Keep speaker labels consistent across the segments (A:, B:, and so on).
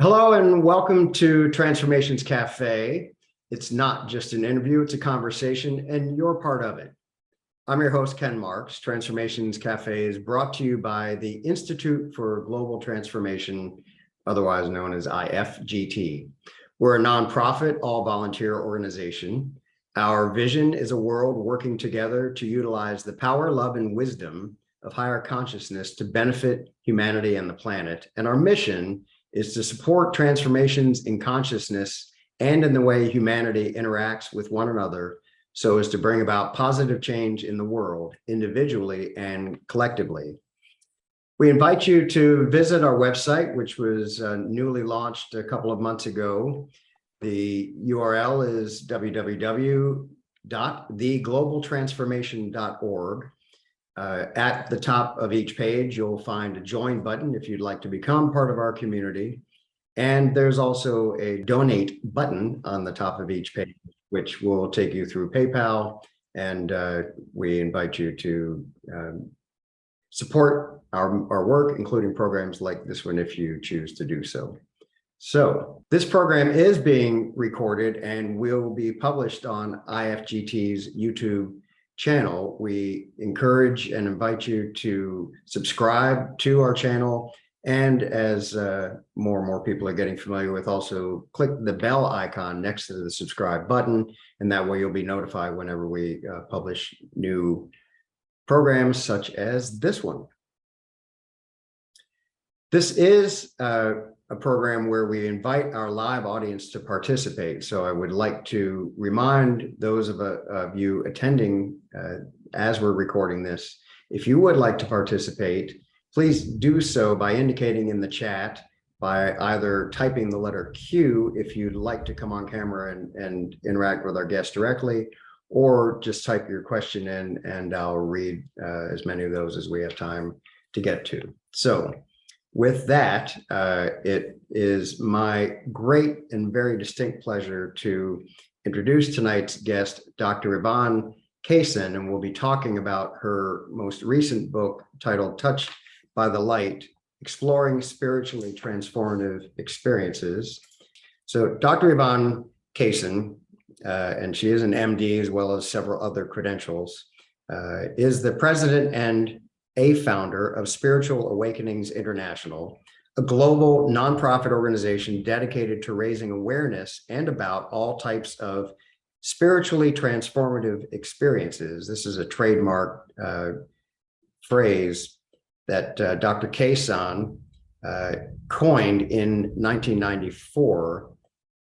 A: Hello and welcome to Transformations Cafe. It's not just an interview, it's a conversation, and you're part of it. I'm your host, Ken Marks. Transformations Cafe is brought to you by the Institute for Global Transformation, otherwise known as IFGT. We're a nonprofit, all-volunteer organization. Our vision is a world working together to utilize the power, love, and wisdom of higher consciousness to benefit humanity and the planet. And our mission is to support transformations in consciousness and in the way humanity interacts with one another so as to bring about positive change in the world, individually and collectively. We invite you to visit our website, which was newly launched a couple of months ago. The URL is www.theglobaltransformation.org. At the top of each page, you'll find a join button if you'd like to become part of our community. And there's also a donate button on the top of each page, which will take you through PayPal. And we invite you to support our work, including programs like this one, if you choose to do so. So this program is being recorded and will be published on IFGT's YouTube channel. We encourage and invite you to subscribe to our channel, and as more and more people are getting familiar with, also click the bell icon next to the subscribe button, and that way you'll be notified whenever we publish new programs such as this one. This is a program where we invite our live audience to participate. So I would like to remind those of you attending as we're recording this, if you would like to participate, please do so by indicating in the chat, by either typing the letter Q if you'd like to come on camera and interact with our guests directly, or just type your question in and I'll read as many of those as we have time to get to. So with that, it is my great and very distinct pleasure to introduce tonight's guest, Dr. Yvonne Kason, and we'll be talking about her most recent book titled Touched by the Light, Exploring Spiritually Transformative Experiences. So Dr. Yvonne Kason, and she is an MD as well as several other credentials, is the president and a founder of Spiritual Awakenings International, a global nonprofit organization dedicated to raising awareness and about all types of spiritually transformative experiences. This is a trademark phrase that Dr. Kason coined in 1994,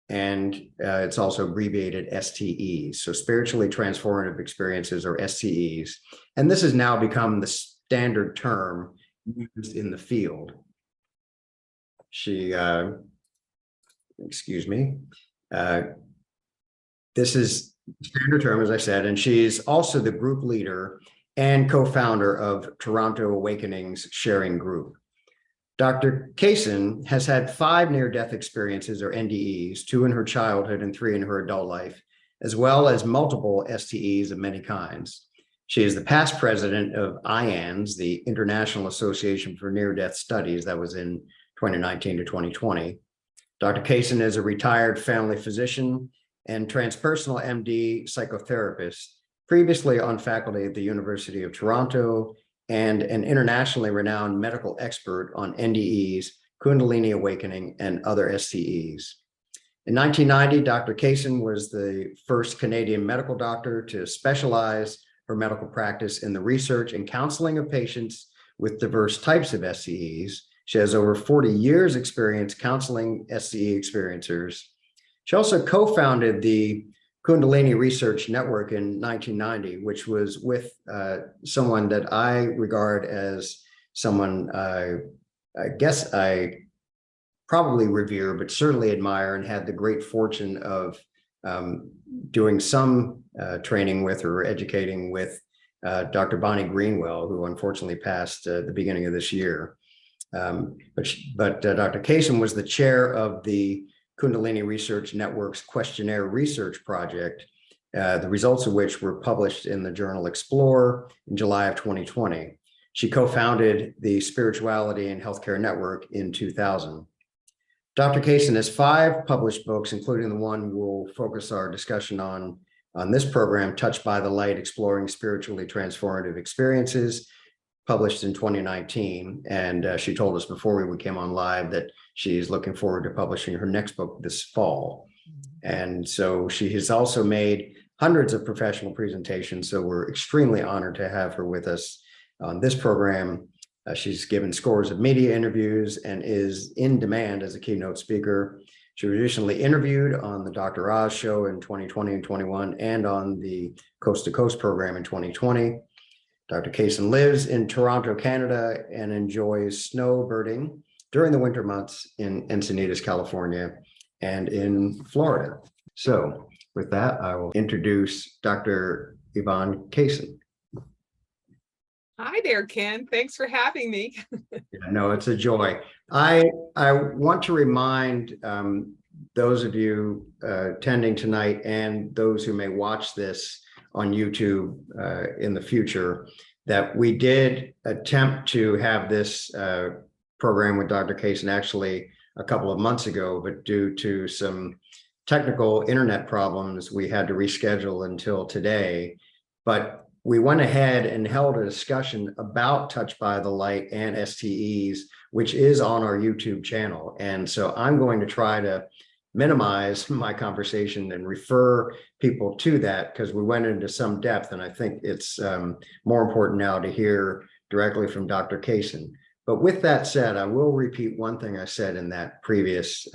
A: and it's also abbreviated STEs, so Spiritually Transformative Experiences, or STEs. And this has now become the standard term used in the field. She, excuse me, this is standard term, as I said, and she's also the group leader and co-founder of Toronto Awakenings Sharing Group. Dr. Kason has had 5 near-death experiences, or NDEs, 2 in her childhood and 3 in her adult life, as well as multiple STEs of many kinds. She is the past president of IANS, the International Association for Near-Death Studies, that was in 2019 to 2020. Dr. Kason is a retired family physician and transpersonal MD psychotherapist, previously on faculty at the University of Toronto, and an internationally renowned medical expert on NDEs, Kundalini awakening, and other STEs. In 1990, Dr. Kason was the first Canadian medical doctor to specialize her medical practice in the research and counseling of patients with diverse types of STEs. She has over 40 years experience counseling STE experiencers. She also co-founded the Kundalini Research Network in 1990, which was with someone that I regard as someone I guess I probably revere, but certainly admire, and had the great fortune of doing some training with or educating with Dr. Bonnie Greenwell, who unfortunately passed at the beginning of this year. But Dr. Kason was the chair of the Kundalini Research Network's questionnaire research project, the results of which were published in the journal Explore in July of 2020. She co-founded the Spirituality and Healthcare Network in 2000. Dr. Kason has 5 published books, including the one we'll focus our discussion on this program, Touched by the Light, Exploring Spiritually Transformative Experiences, published in 2019. And she told us before we came on live that she's looking forward to publishing her next book this fall. And so she has also made hundreds of professional presentations. So we're extremely honored to have her with us on this program. She's given scores of media interviews and is in demand as a keynote speaker. She was recently interviewed on the Dr. Oz show in 2020 and 21 and on the Coast to Coast program in 2020. Dr. Kason lives in Toronto, Canada, and enjoys snowbirding during the winter months in Encinitas, California, and in Florida. So with that, I will introduce Dr. Yvonne Kason.
B: Hi there, Ken. Thanks for having me.
A: Yeah, no, it's a joy. I want to remind those of you attending tonight and those who may watch this on YouTube in the future that we did attempt to have this program with Dr. Kason actually a couple of months ago, but due to some technical internet problems, we had to reschedule until today. But we went ahead and held a discussion about Touched by the Light and STEs, which is on our YouTube channel. And so I'm going to try to minimize my conversation and refer people to that because we went into some depth. And I think it's more important now to hear directly from Dr. Kason. But with that said, I will repeat one thing I said in that previous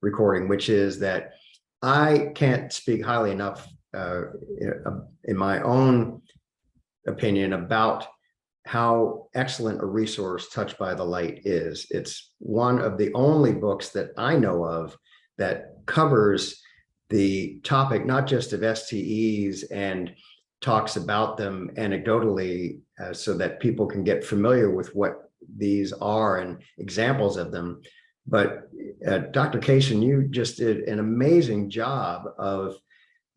A: recording, which is that I can't speak highly enough in my own opinion about how excellent a resource Touched by the Light is. It's one of the only books that I know of that covers the topic, not just of STEs and talks about them anecdotally so that people can get familiar with what these are and examples of them. But Dr. Kason, you just did an amazing job of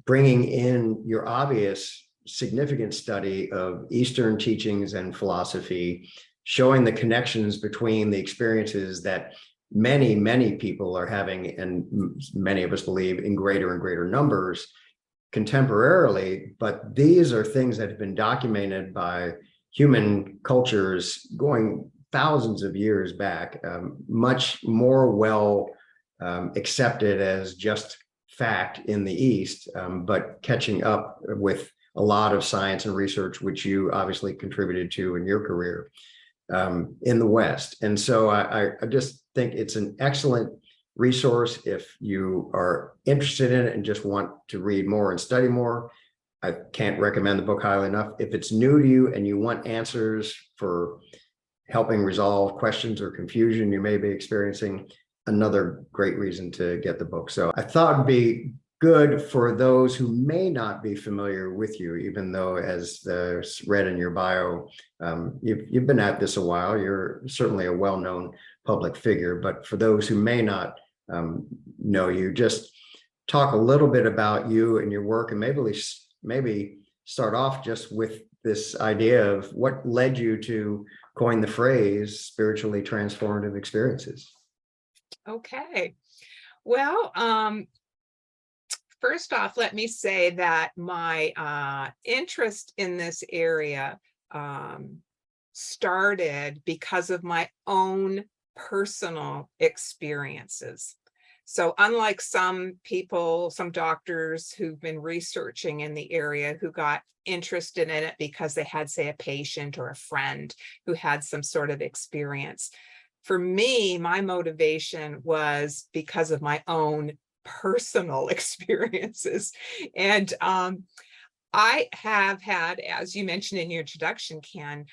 A: bringing in your obvious significant study of Eastern teachings and philosophy, showing the connections between the experiences that many people are having, and many of us believe in greater and greater numbers contemporarily. But these are things that have been documented by human cultures going thousands of years back, much more well accepted as just fact in the East, but catching up with a lot of science and research, which you obviously contributed to in your career in the West. And so I just think it's an excellent resource if you are interested in it and just want to read more and study more. I can't recommend the book highly enough. If it's new to you and you want answers for helping resolve questions or confusion you may be experiencing, another great reason to get the book. So I thought it'd be good for those who may not be familiar with you, even though, as read in your bio, you've been at this a while. You're certainly a well-known public figure, but for those who may not know you, just talk a little bit about you and your work, and maybe start off just with this idea of what led you to coin the phrase spiritually transformative experiences.
B: Okay. Well, first off, let me say that my interest in this area started because of my own personal experiences. So unlike some people, some doctors who've been researching in the area who got interested in it because they had, say, a patient or a friend who had some sort of experience, for me, my motivation was because of my own personal experiences. And I have had, as you mentioned in your introduction, Ken,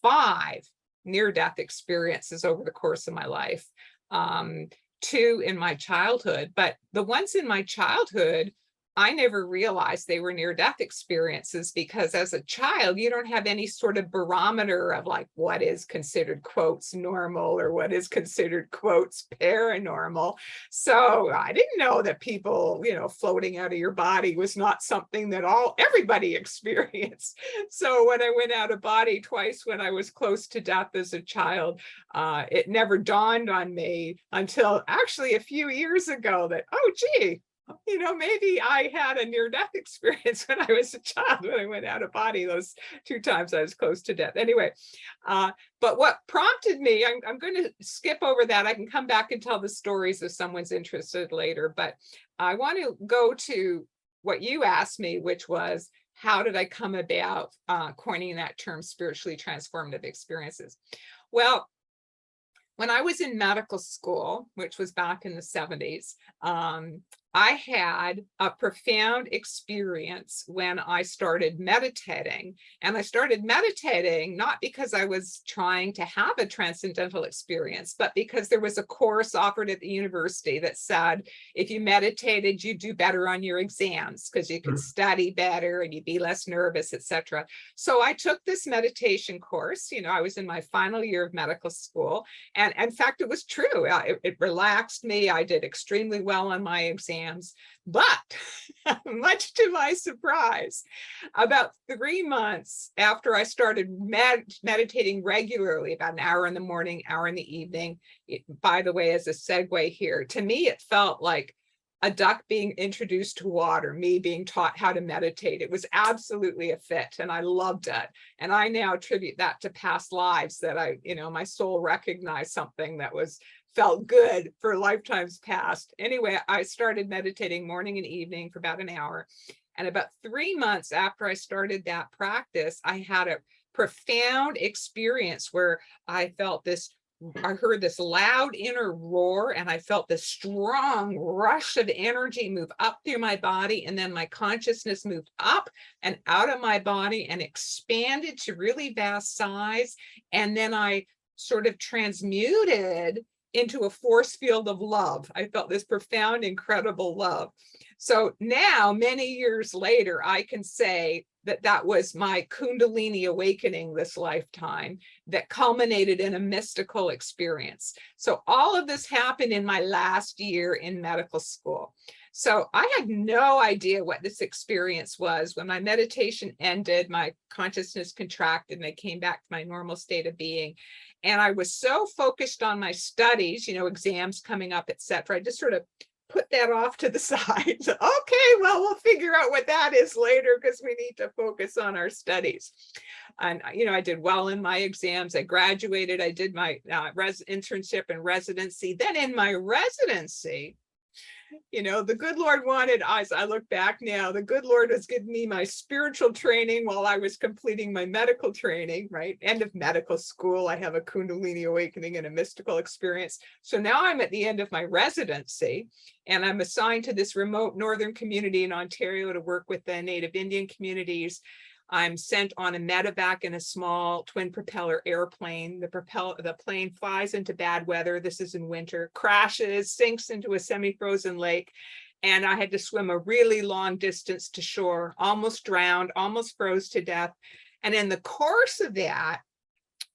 B: 5 near-death experiences over the course of my life, 2 in my childhood. But the ones in my childhood I never realized they were near-death experiences, because as a child, you don't have any sort of barometer of like what is considered quotes normal or what is considered quotes paranormal. So I didn't know that people, floating out of your body was not something that everybody experienced. So when I went out of body twice when I was close to death as a child, it never dawned on me until actually a few years ago that, oh, gee, maybe I had a near-death experience when I was a child, when I went out of body those 2 times I was close to death. Anyway, but what prompted me, I'm going to skip over that. I can come back and tell the stories if someone's interested later, but I want to go to what you asked me, which was, how did I come about coining that term, spiritually transformative experiences? Well, when I was in medical school, which was back in the 70s, I had a profound experience when I started meditating. And I started meditating not because I was trying to have a transcendental experience, but because there was a course offered at the university that said, if you meditated, you'd do better on your exams because you could study better and you'd be less nervous, etc. So I took this meditation course. I was in my final year of medical school. And in fact, it was true. It relaxed me. I did extremely well on my exams. But much to my surprise, about 3 months after I started meditating regularly, about an hour in the morning, hour in the evening, by the way, as a segue here, to me, it felt like a duck being introduced to water, me being taught how to meditate. It was absolutely a fit, and I loved it. And I now attribute that to past lives, that my soul recognized something that felt good for lifetimes past. Anyway, I started meditating morning and evening for about an hour. And about 3 months after I started that practice, I had a profound experience where I heard this loud inner roar, and I felt this strong rush of energy move up through my body. And then my consciousness moved up and out of my body and expanded to really vast size. And then I sort of transmuted into a force field of love. I felt this profound, incredible love. So now, many years later, I can say that was my Kundalini awakening this lifetime that culminated in a mystical experience. So all of this happened in my last year in medical school. So I had no idea what this experience was. When my meditation ended, my consciousness contracted and I came back to my normal state of being. And I was so focused on my studies, exams coming up, etc. I just sort of put that off to the side. So, okay, well, we'll figure out what that is later, because we need to focus on our studies. And, I did well in my exams. I graduated. I did my internship and residency. Then in my residency, the good Lord wanted, as I look back now, the good Lord was giving me my spiritual training while I was completing my medical training, right? End of medical school, I have a Kundalini awakening and a mystical experience. So now I'm at the end of my residency, and I'm assigned to this remote northern community in Ontario to work with the Native Indian communities. I'm sent on a medevac in a small twin propeller airplane. The plane flies into bad weather. This is in winter, crashes, sinks into a semi-frozen lake. And I had to swim a really long distance to shore, almost drowned, almost froze to death. And in the course of that,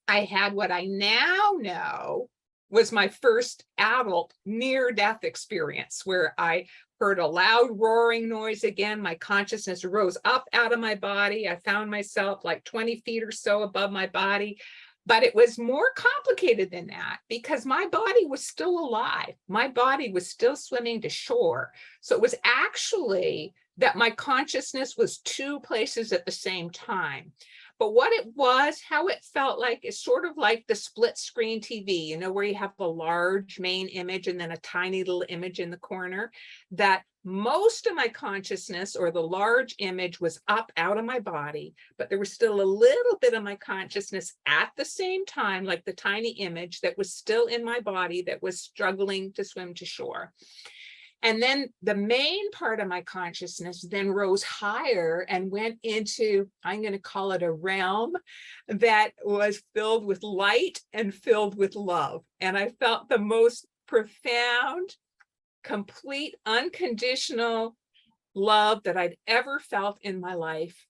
B: I had what I now know was my first adult near-death experience, where I heard a loud roaring noise again. My consciousness rose up out of my body. I found myself like 20 feet or so above my body. But it was more complicated than that, because my body was still alive. My body was still swimming to shore. So it was actually that my consciousness was 2 places at the same time. But what it was, how it felt like, is sort of like the split screen TV, where you have a large main image and then a tiny little image in the corner. That most of my consciousness, or the large image, was up out of my body, but there was still a little bit of my consciousness at the same time, like the tiny image, that was still in my body, that was struggling to swim to shore. And then the main part of my consciousness then rose higher and went into, I'm going to call it a realm that was filled with light and filled with love. And I felt the most profound, complete, unconditional love that I'd ever felt in my life.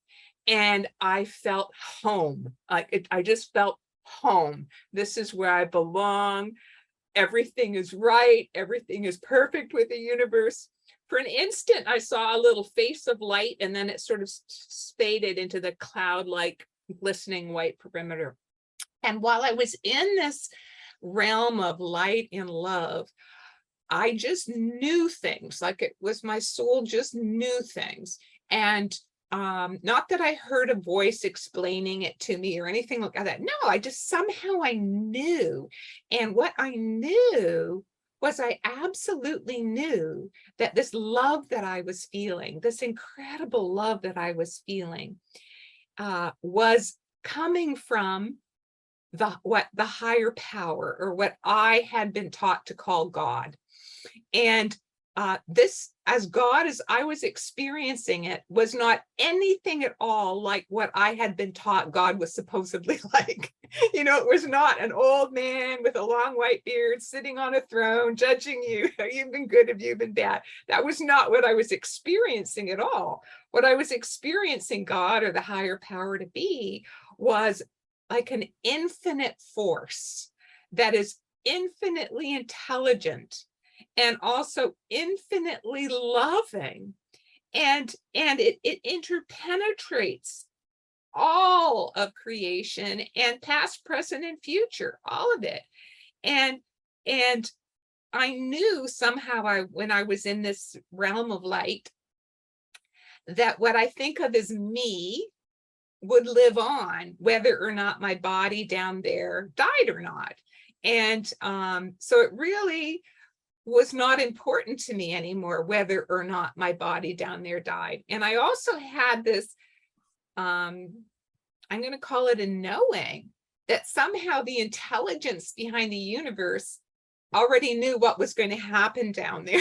B: And I felt home. I just felt home. This is where I belong. Everything is right. Everything is perfect with the universe. For an instant, I saw a little face of light, and then it sort of faded into the cloud-like glistening white perimeter. And while I was in this realm of light and love, I just knew things, like it was my soul just knew things. And not that I heard a voice explaining it to me or anything like that. No, I just somehow I knew. And what I knew was I absolutely knew that this love that I was feeling, this incredible love that I was feeling, was coming from the higher power, or what I had been taught to call God. And this, as God as I was experiencing it, was not anything at all like what I had been taught God was supposedly like. You know, it was not an old man with a long white beard sitting on a throne judging you. You've been good, have you been bad? That was not what I was experiencing at all. What I was experiencing God, or the higher power, to be was like an infinite force that is infinitely intelligent and also infinitely loving, and it interpenetrates all of creation, and past, present, and future, all of it. And I knew somehow, when I was in this realm of light, that what I think of as me would live on, whether or not my body down there died or not. And so it really was not important to me anymore whether or not my body down there died. And I also had this, I'm going to call it a knowing, that somehow the intelligence behind the universe already knew what was going to happen down there.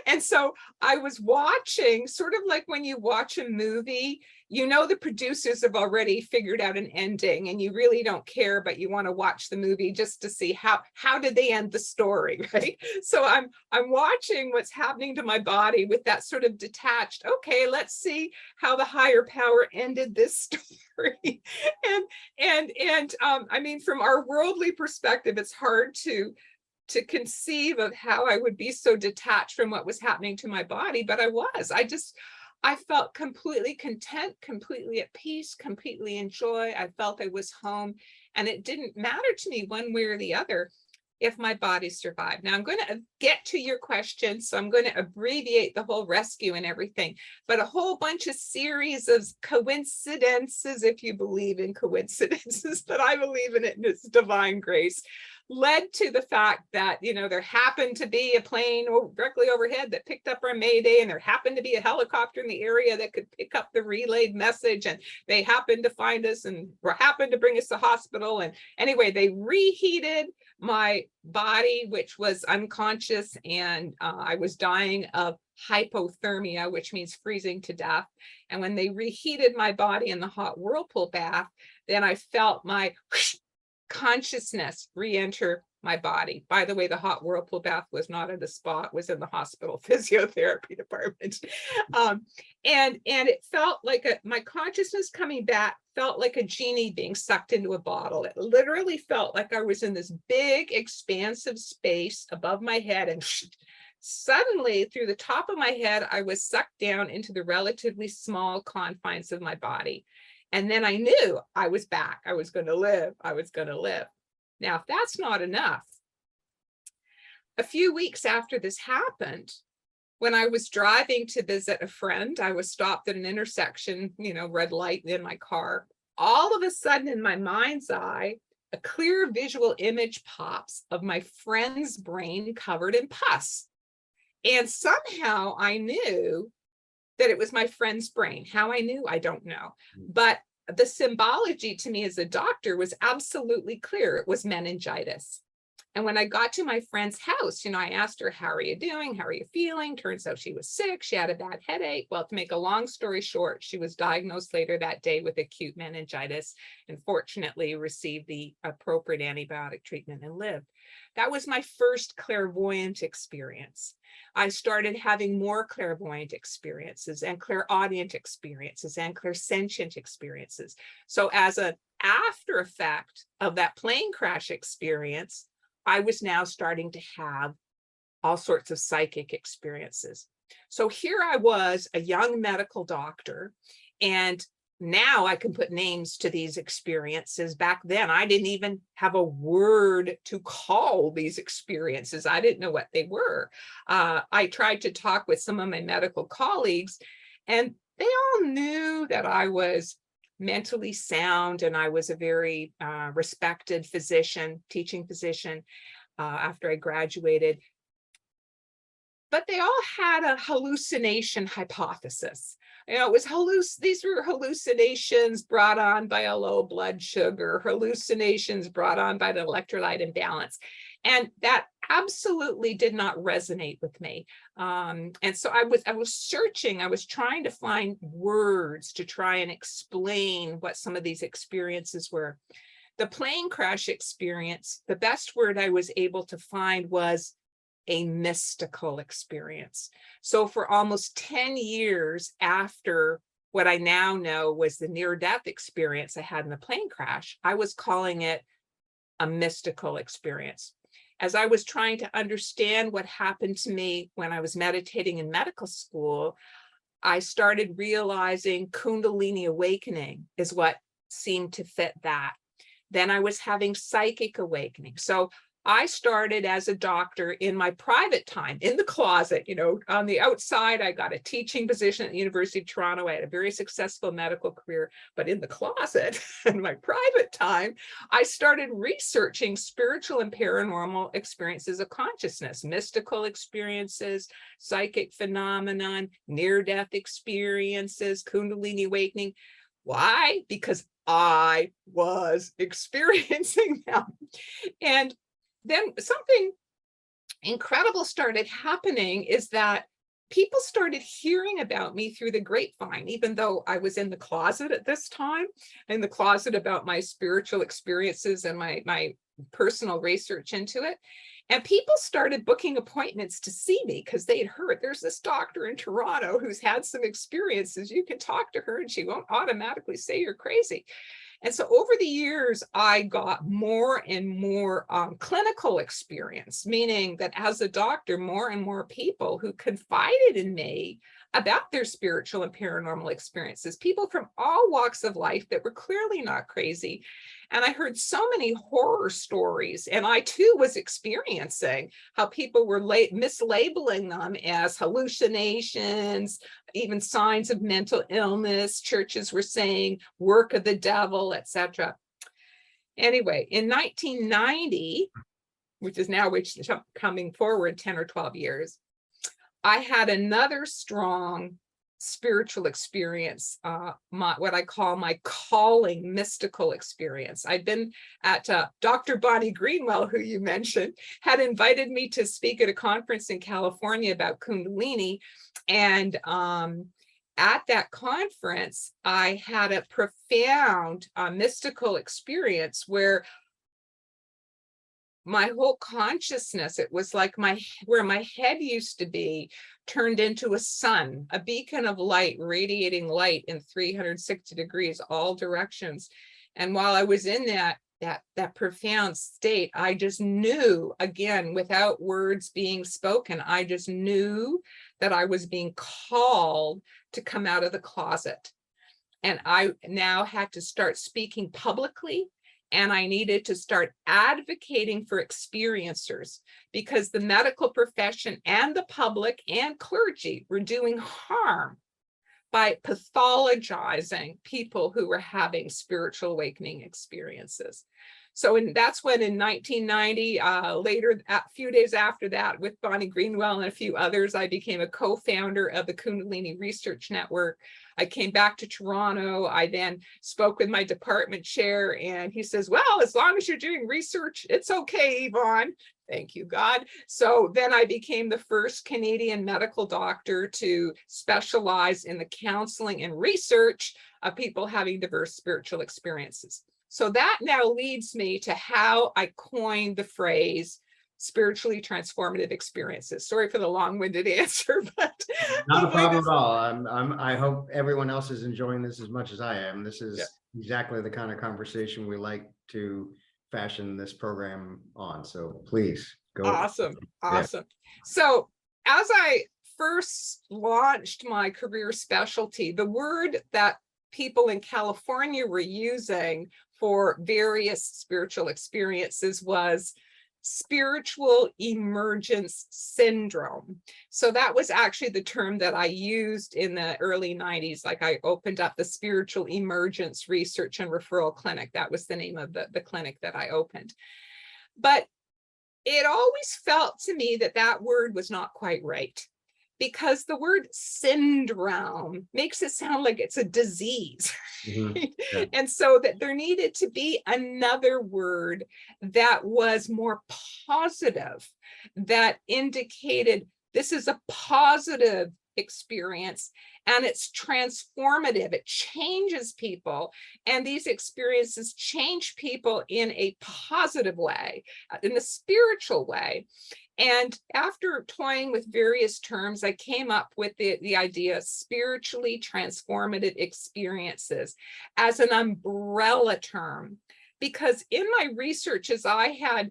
B: And so I was watching, sort of like when you watch a movie, you know, the producers have already figured out an ending and you really don't care, but you want to watch the movie just to see how did they end the story, right? So I'm watching what's happening to my body with that sort of detached, okay, let's see how the higher power ended this story. And I mean, from our worldly perspective, it's hard to conceive of how I would be so detached from what was happening to my body, but I felt completely content, completely at peace, completely in joy. I felt I was home, and it didn't matter to me one way or the other if my body survived. Now I'm going to get to your question, so I'm going to abbreviate the whole rescue and everything, but a whole bunch of series of coincidences, if you believe in coincidences, but I believe in it, and it's divine grace, led to the fact that, you know, there happened to be a plane directly overhead that picked up our Mayday, and there happened to be a helicopter in the area that could pick up the relayed message, and they happened to find us and happened to bring us to hospital. And anyway, they reheated my body, which was unconscious, and I was dying of hypothermia, which means freezing to death. And when they reheated my body in the hot whirlpool bath, then I felt my consciousness re-enter my body. By the way, the hot whirlpool bath was not at a spa, it was in the hospital physiotherapy department. And it felt like my consciousness coming back felt like a genie being sucked into a bottle. It literally felt like I was in this big, expansive space above my head, and suddenly through the top of my head, I was sucked down into the relatively small confines of my body. And then I knew I was back. I was going to live. I was going to live. Now, if that's not enough, a few weeks after this happened, when I was driving to visit a friend, I was stopped at an intersection, you know, red light in my car. All of a sudden, in my mind's eye, a clear visual image pops of my friend's brain covered in pus. And somehow I knew that it was my friend's brain. How I knew, I don't know. But the symbology to me as a doctor was absolutely clear. It was meningitis. And when I got to my friend's house, I asked her, how are you doing? How are you feeling? Turns out she was sick. She had a bad headache. Well, to make a long story short, she was diagnosed later that day with acute meningitis and fortunately received the appropriate antibiotic treatment and lived. That was my first clairvoyant experience. I started having more clairvoyant experiences and clairaudient experiences and clairsentient experiences. So as an after effect of that plane crash experience, I was now starting to have all sorts of psychic experiences. So here I was, a young medical doctor, and now I can put names to these experiences. Back then, I didn't even have a word to call these experiences. I didn't know what they were. I tried to talk with some of my medical colleagues, and they all knew that I was mentally sound and I was a very respected physician, teaching physician after I graduated. But they all had a hallucination hypothesis. It was these were hallucinations brought on by a low blood sugar, hallucinations brought on by the electrolyte imbalance. And that absolutely did not resonate with me. And so I was searching, I was trying to find words to try and explain what some of these experiences were. The plane crash experience, the best word I was able to find was a mystical experience. So for almost 10 years after what I now know was the near-death experience I had in the plane crash, I was calling it a mystical experience. As I was trying to understand what happened to me when I was meditating in medical school, I started realizing Kundalini awakening is what seemed to fit that. Then I was having psychic awakening. So I started as a doctor in my private time, in the closet, on the outside. I got a teaching position at the University of Toronto. I had a very successful medical career, but in the closet, in my private time, I started researching spiritual and paranormal experiences of consciousness, mystical experiences, psychic phenomenon, near-death experiences, Kundalini awakening. Why? Because I was experiencing them. And then something incredible started happening is that people started hearing about me through the grapevine, even though I was in the closet at this time, in the closet about my spiritual experiences and my personal research into it. And people started booking appointments to see me because they had heard there's this doctor in Toronto who's had some experiences. You can talk to her and she won't automatically say you're crazy. And so over the years, I got more and more clinical experience, meaning that as a doctor, more and more people who confided in me about their spiritual and paranormal experiences, people from all walks of life that were clearly not crazy. And I heard so many horror stories, and I too was experiencing how people were mislabeling them as hallucinations, even signs of mental illness. Churches were saying work of the devil, etc. Anyway, in 1990, which is coming forward 10 or 12 years, I had another strong spiritual experience, what I call my calling mystical experience. I'd been at Dr. Bonnie Greenwell, who you mentioned, had invited me to speak at a conference in California about Kundalini. And at that conference, I had a profound mystical experience where my whole consciousness, it was like where my head used to be turned into a sun, a beacon of light, radiating light in 360 degrees, all directions. And while I was in that profound state, I just knew, again, without words being spoken, I just knew that I was being called to come out of the closet. And I now had to start speaking publicly. And I needed to start advocating for experiencers because the medical profession and the public and clergy were doing harm by pathologizing people who were having spiritual awakening experiences. So that's when in 1990, later, a few days after that, with Bonnie Greenwell and a few others, I became a co-founder of the Kundalini Research Network. I came back to Toronto. I then spoke with my department chair, and he says, well, as long as you're doing research, it's okay, Yvonne. Thank you, God. So then I became the first Canadian medical doctor to specialize in the counseling and research of people having diverse spiritual experiences. So that now leads me to how I coined the phrase spiritually transformative experiences. Sorry for the long-winded answer, but
A: Not a problem at all. I hope everyone else is enjoying this as much as I am. This is exactly the kind of conversation we like to fashion this program on. So please go.
B: Awesome. Awesome. So as I first launched my career specialty, the word that people in California were using for various spiritual experiences was spiritual emergence syndrome. So that was actually the term that I used in the early 90s. Like, I opened up the Spiritual Emergence Research and Referral Clinic. That was the name of the clinic that I opened. But it always felt to me that that word was not quite right, because the word syndrome makes it sound like it's a disease. Yeah. And so that there needed to be another word that was more positive, that indicated this is a positive experience and it's transformative. It changes people, and these experiences change people in a positive way, in the spiritual way. And after toying with various terms, I came up with the idea of spiritually transformative experiences as an umbrella term, because in my research, as I had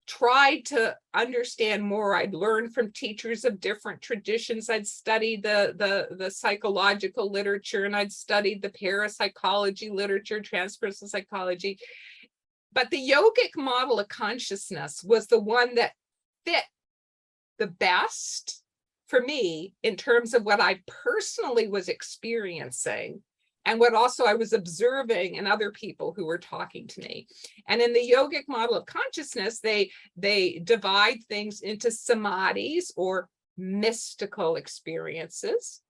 B: tried to understand more, I'd learned from teachers of different traditions. I'd studied the psychological literature, and I'd studied the parapsychology literature, transpersonal psychology. But the yogic model of consciousness was the one that fit the best for me in terms of what I personally was experiencing and what also I was observing in other people who were talking to me. And in the yogic model of consciousness, they divide things into samadhis, or mystical experiences,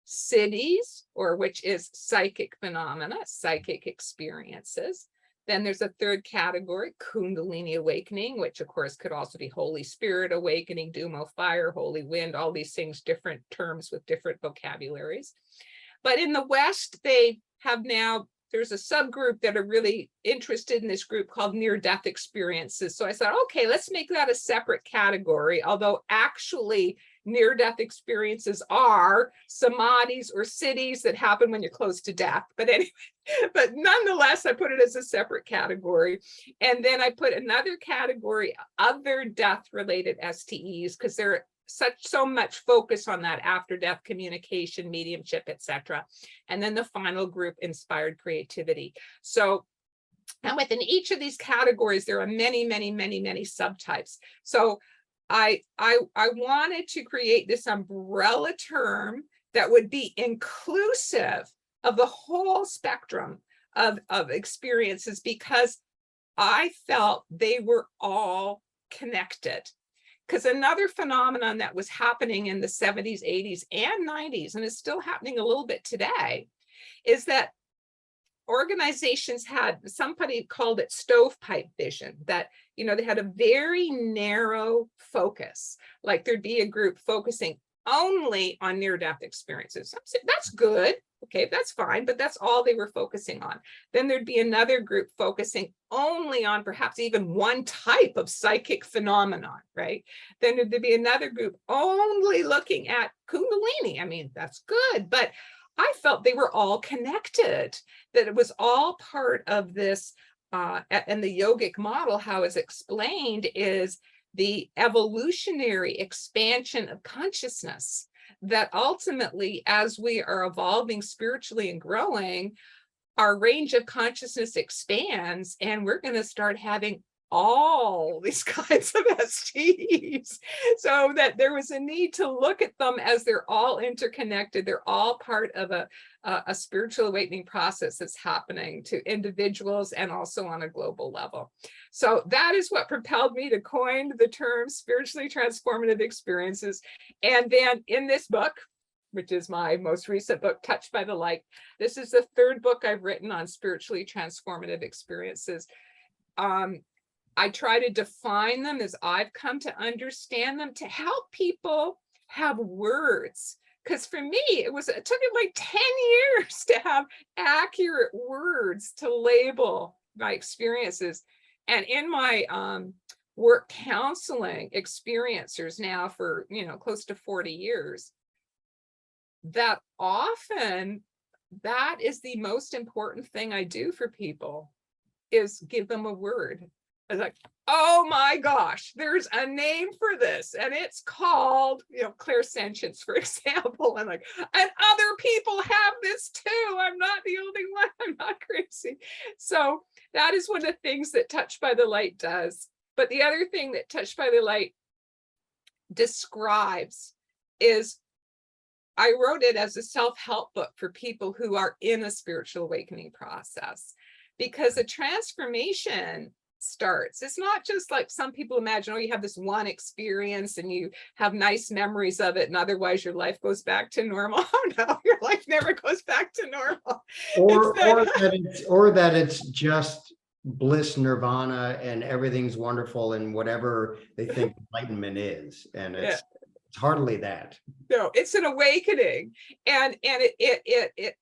B: siddhis, or which is psychic phenomena, psychic experiences. Then there's a third category, Kundalini awakening, which of course could also be Holy Spirit awakening, Dumo fire, Holy Wind, all these things, different terms with different vocabularies. But in the West, they have now, there's a subgroup that are really interested in this group called near-death experiences. So I thought, okay, let's make that a separate category, although actually near-death experiences are samadhis or siddhis that happen when you're close to death. But anyway, but nonetheless, I put it as a separate category. And then I put another category, other death-related STEs, because there are so much focus on that after death communication, mediumship, etc. And then the final group, inspired creativity. So, and within each of these categories, there are many, many, many, many subtypes. So I wanted to create this umbrella term that would be inclusive of the whole spectrum of experiences, because I felt they were all connected. Because another phenomenon that was happening in the 70s, 80s, and 90s, and is still happening a little bit today, is that organizations had, somebody called it stovepipe vision, that, you know, they had a very narrow focus. Like, there'd be a group focusing only on near-death experiences. That's good. Okay, that's fine, but that's all they were focusing on. Then there'd be another group focusing only on perhaps even one type of psychic phenomenon, right? Then there'd be another group only looking at Kundalini. I mean, that's good, but I felt they were all connected, that it was all part of this, and the yogic model, how it's explained, is the evolutionary expansion of consciousness, that ultimately, as we are evolving spiritually and growing, our range of consciousness expands, and we're going to start having all these kinds of STEs, so that there was a need to look at them as they're all interconnected. They're all part of a spiritual awakening process that's happening to individuals and also on a global level. So that is what propelled me to coin the term spiritually transformative experiences. And then in this book, which is my most recent book, Touched by the Light, this is the third book I've written on spiritually transformative experiences. I try to define them as I've come to understand them, to help people have words. Because for me, it took me like 10 years to have accurate words to label my experiences. And in my work counseling experiencers now for, close to 40 years, that often that is the most important thing I do for people, is give them a word. I was like, oh my gosh, there's a name for this, and it's called, clairsentience, for example. And other people have this too. I'm not the only one. I'm not crazy. So that is one of the things that Touched by the Light does. But the other thing that Touched by the Light describes is, I wrote it as a self-help book for people who are in a spiritual awakening process, because a transformation starts. It's not just like some people imagine, you have this one experience and you have nice memories of it, and otherwise your life goes back to normal. Oh no, your life never goes back to normal.
A: Or that it's just bliss nirvana and everything's wonderful and whatever they think enlightenment is. And it's hardly that.
B: No, it's an awakening, and it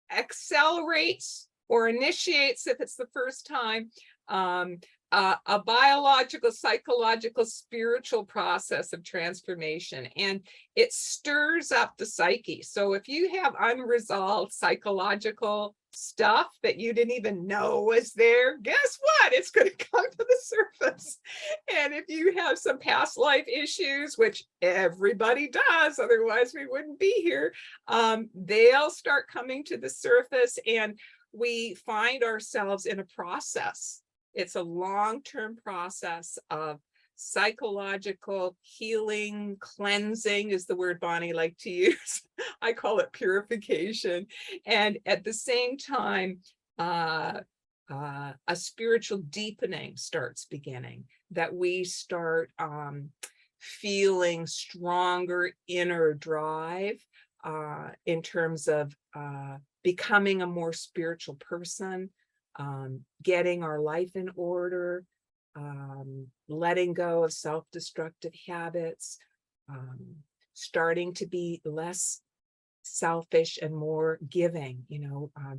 B: accelerates or initiates, if it's the first time, a biological, psychological, spiritual process of transformation, and it stirs up the psyche. So if you have unresolved psychological stuff that you didn't even know was there, guess what? It's going to come to the surface. And if you have some past life issues, which everybody does, otherwise we wouldn't be here, they'll start coming to the surface, and we find ourselves in a process. It's a long-term process of psychological healing, cleansing is the word Bonnie liked to use. I call it purification. And at the same time, a spiritual deepening starts beginning, that we start feeling stronger inner drive in terms of becoming a more spiritual person, getting our life in order, letting go of self-destructive habits, starting to be less selfish and more giving,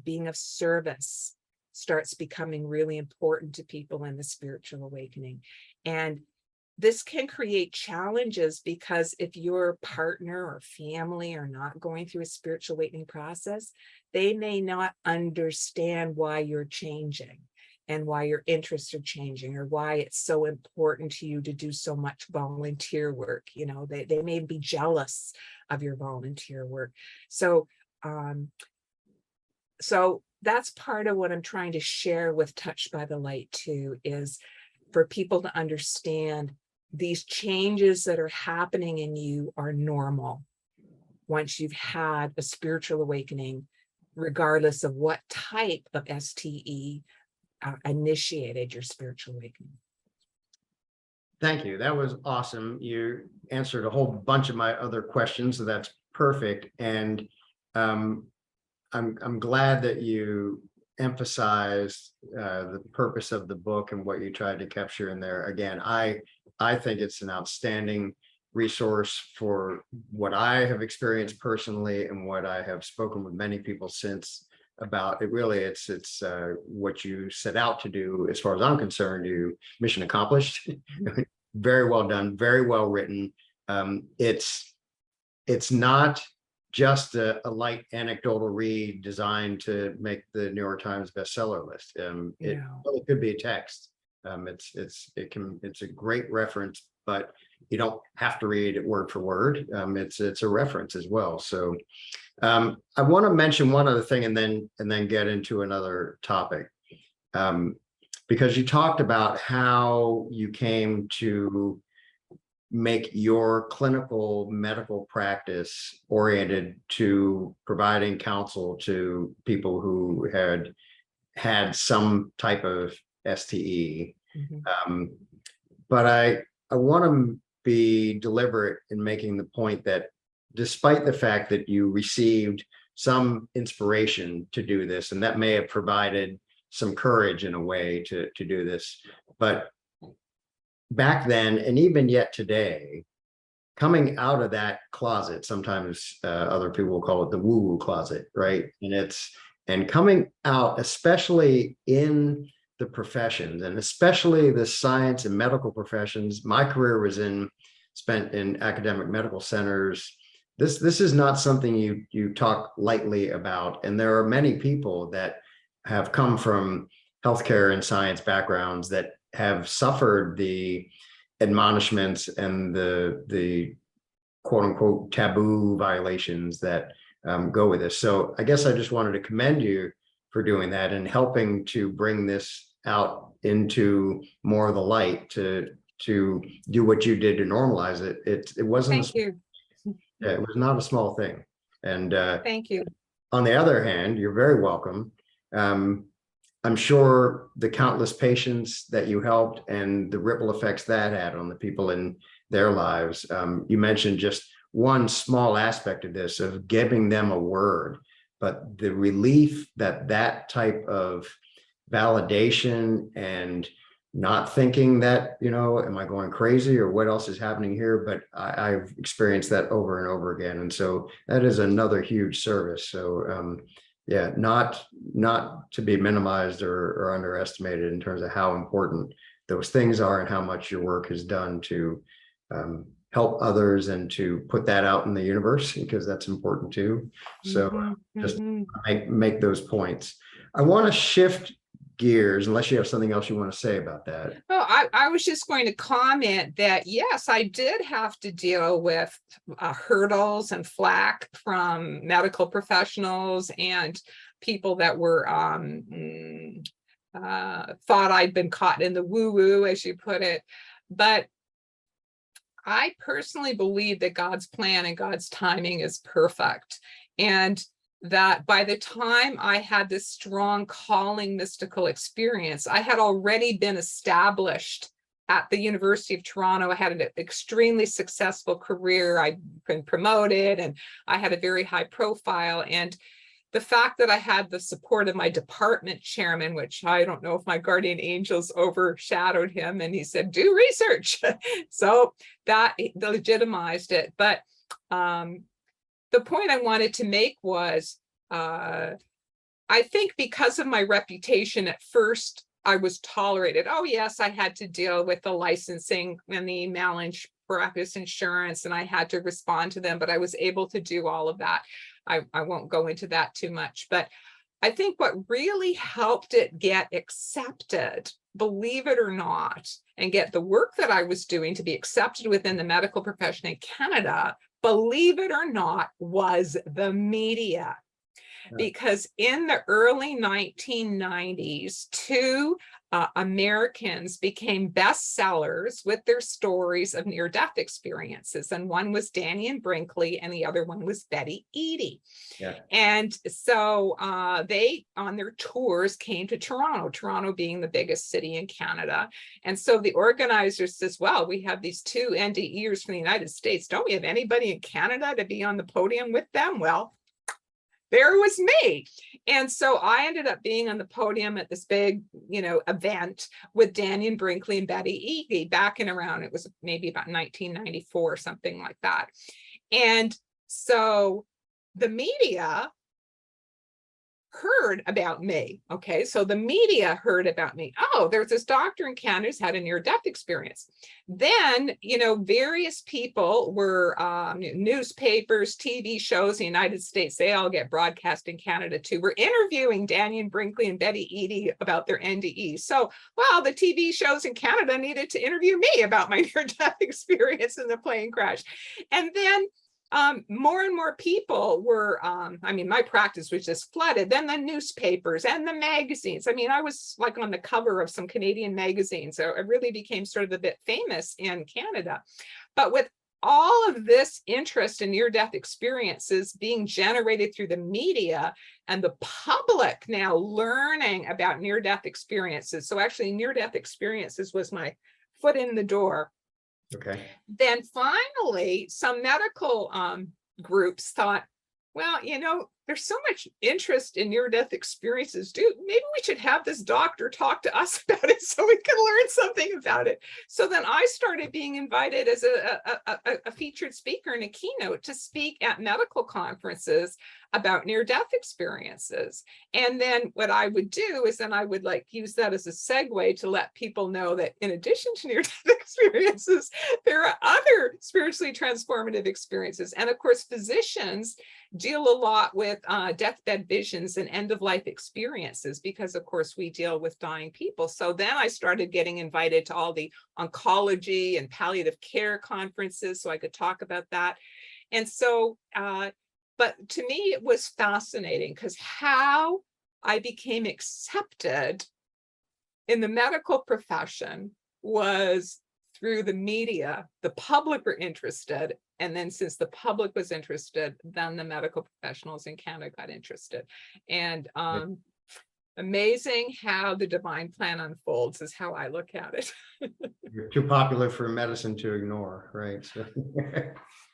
B: being of service starts becoming really important to people in the spiritual awakening. And this can create challenges, because if your partner or family are not going through a spiritual awakening process, they may not understand why you're changing and why your interests are changing, or why it's so important to you to do so much volunteer work. They may be jealous of your volunteer work. So that's part of what I'm trying to share with Touched by the Light too, is for people to understand these changes that are happening in you are normal once you've had a spiritual awakening, regardless of what type of STE initiated your spiritual awakening.
A: Thank you. That was awesome. You answered a whole bunch of my other questions, so that's perfect. And I'm glad that you emphasized the purpose of the book and what you tried to capture in there. Again, I think it's an outstanding resource for what I have experienced personally and what I have spoken with many people since about it. Really, it's what you set out to do. As far as I'm concerned, you mission accomplished. Very well done, very well written. It's not just a light anecdotal read designed to make the New York Times bestseller list. It really could be a text. It's a great reference, but you don't have to read it word for word. It's a reference as well. So I want to mention one other thing and then get into another topic. because you talked about how you came to make your clinical medical practice oriented to providing counsel to people who had some type of STE. But I want to be deliberate in making the point that despite the fact that you received some inspiration to do this, and that may have provided some courage in a way to do this, but back then, and even yet today, coming out of that closet, sometimes other people will call it the woo-woo closet, right? And coming out, especially in the professions, and especially the science and medical professions. My career was spent in academic medical centers. This is not something you talk lightly about. And there are many people that have come from healthcare and science backgrounds that have suffered the admonishments and the quote unquote taboo violations that go with this. So I guess I just wanted to commend you for doing that and helping to bring this out into more of the light to do what you did to normalize it. It wasn't,
B: Thank you.
A: it was not a small thing. And
B: Thank you.
A: on the other hand, you're very welcome. I'm sure the countless patients that you helped and the ripple effects that had on the people in their lives. You mentioned just one small aspect of this, of giving them a word, but the relief that type of validation and not thinking that, am I going crazy or what else is happening here? But I've experienced that over and over again. And so that is another huge service. So yeah, not to be minimized or underestimated in terms of how important those things are and how much your work has done to help others and to put that out in the universe, because that's important too. So just make those points. I want to shift gears, unless you have something else you want to say about that.
B: Oh, I was just going to comment that, yes, I did have to deal with hurdles and flack from medical professionals and people that were thought I'd been caught in the woo-woo, as you put it. But I personally believe that God's plan and God's timing is perfect. And that by the time I had this strong calling mystical experience, I had already been established at the University of Toronto. I had an extremely successful career. I'd been promoted and I had a very high profile. And the fact that I had the support of my department chairman, which I don't know if my guardian angels overshadowed him, and he said, do research. So that legitimized it. But the point I wanted to make was, I think because of my reputation at first, I was tolerated. Oh, yes, I had to deal with the licensing and the malpractice insurance, and I had to respond to them, but I was able to do all of that. I won't go into that too much, but I think what really helped it get accepted, believe it or not, and get the work that I was doing to be accepted within the medical profession in Canada, believe it or not, was the media. Because in the early 1990s, two Americans became bestsellers with their stories of near-death experiences. And one was Danny and Brinkley, and the other one was Betty Eadie. Yeah. And so they, on their tours, came to Toronto being the biggest city in Canada. And so the organizers says, well, we have these two NDEers from the United States. Don't we have anybody in Canada to be on the podium with them? Well, there was me. And so I ended up being on the podium at this big, event with Danny and Brinkley and Betty Eadie back in around, it was maybe about 1994, something like that. And so the media heard about me. Okay, so the media heard about me. Oh, there's this doctor in Canada who's had a near-death experience. Then, various people were newspapers, TV shows in the United States, they all get broadcast in Canada too. We're interviewing Danny and Brinkley and Betty Eadie about their NDE. So, well, the TV shows in Canada needed to interview me about my near-death experience in the plane crash. And then more and more people were, I mean, my practice was just flooded. Then the newspapers and the magazines. I mean, I was like on the cover of some Canadian magazines. So I really became sort of a bit famous in Canada. But with all of this interest in near-death experiences being generated through the media and the public now learning about near-death experiences. So actually near-death experiences was my foot in the door.
A: Okay.
B: Then finally, some medical groups thought, well, you know, there's so much interest in near-death experiences. Dude, maybe we should have this doctor talk to us about it so we can learn something about it. So then I started being invited as a featured speaker and a keynote to speak at medical conferences about near-death experiences. And then what I would do is then I would like use that as a segue to let people know that in addition to near-death experiences, there are other spiritually transformative experiences. And of course, physicians deal a lot with deathbed visions and end-of-life experiences because, of course, we deal with dying people. So then I started getting invited to all the oncology and palliative care conferences so I could talk about that. And so, but to me, it was fascinating because how I became accepted in the medical profession was through the media. The public were interested. And then since the public was interested, then the medical professionals in Canada got interested. And amazing how the divine plan unfolds is how I look at it.
A: You're too popular for medicine to ignore, right? So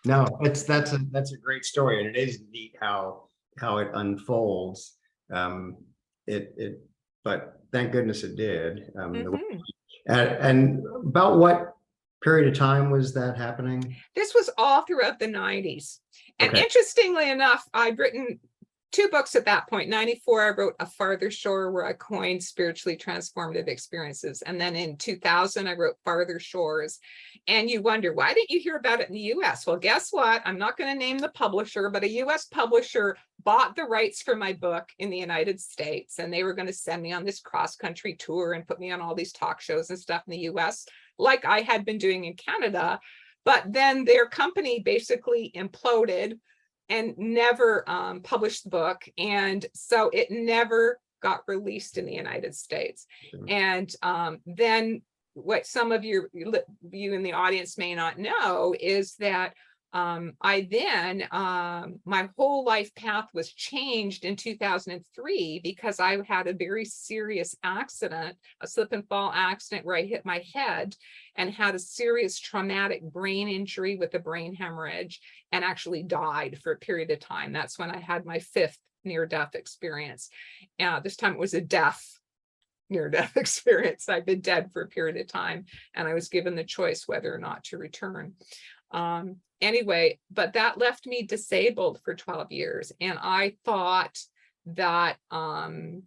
A: no, that's a great story, and it is neat how it unfolds. But thank goodness it did. And about what period of time was that happening?
B: This was all throughout the 90s. And
A: Okay.
B: interestingly enough, I'd written 2 books at that point. 94, I wrote A Farther Shore, where I coined spiritually transformative experiences. And then in 2000, I wrote Farther Shores. And you wonder, why didn't you hear about it in the US? Well, guess what? I'm not going to name the publisher, but a US publisher bought the rights for my book in the United States. And they were going to send me on this cross-country tour and put me on all these talk shows and stuff in the US, like I had been doing in Canada. But then their company basically imploded and never published the book. And so it never got released in the United States. And then what some of you in the audience may not know is that I then, my whole life path was changed in 2003 because I had a very serious accident, a slip and fall accident where I hit my head and had a serious traumatic brain injury with a brain hemorrhage and actually died for a period of time. That's when I had my 5th near-death experience. This time it was a death near-death experience. I've been dead for a period of time and I was given the choice whether or not to return. Anyway, but that left me disabled for 12 years. And I thought that, you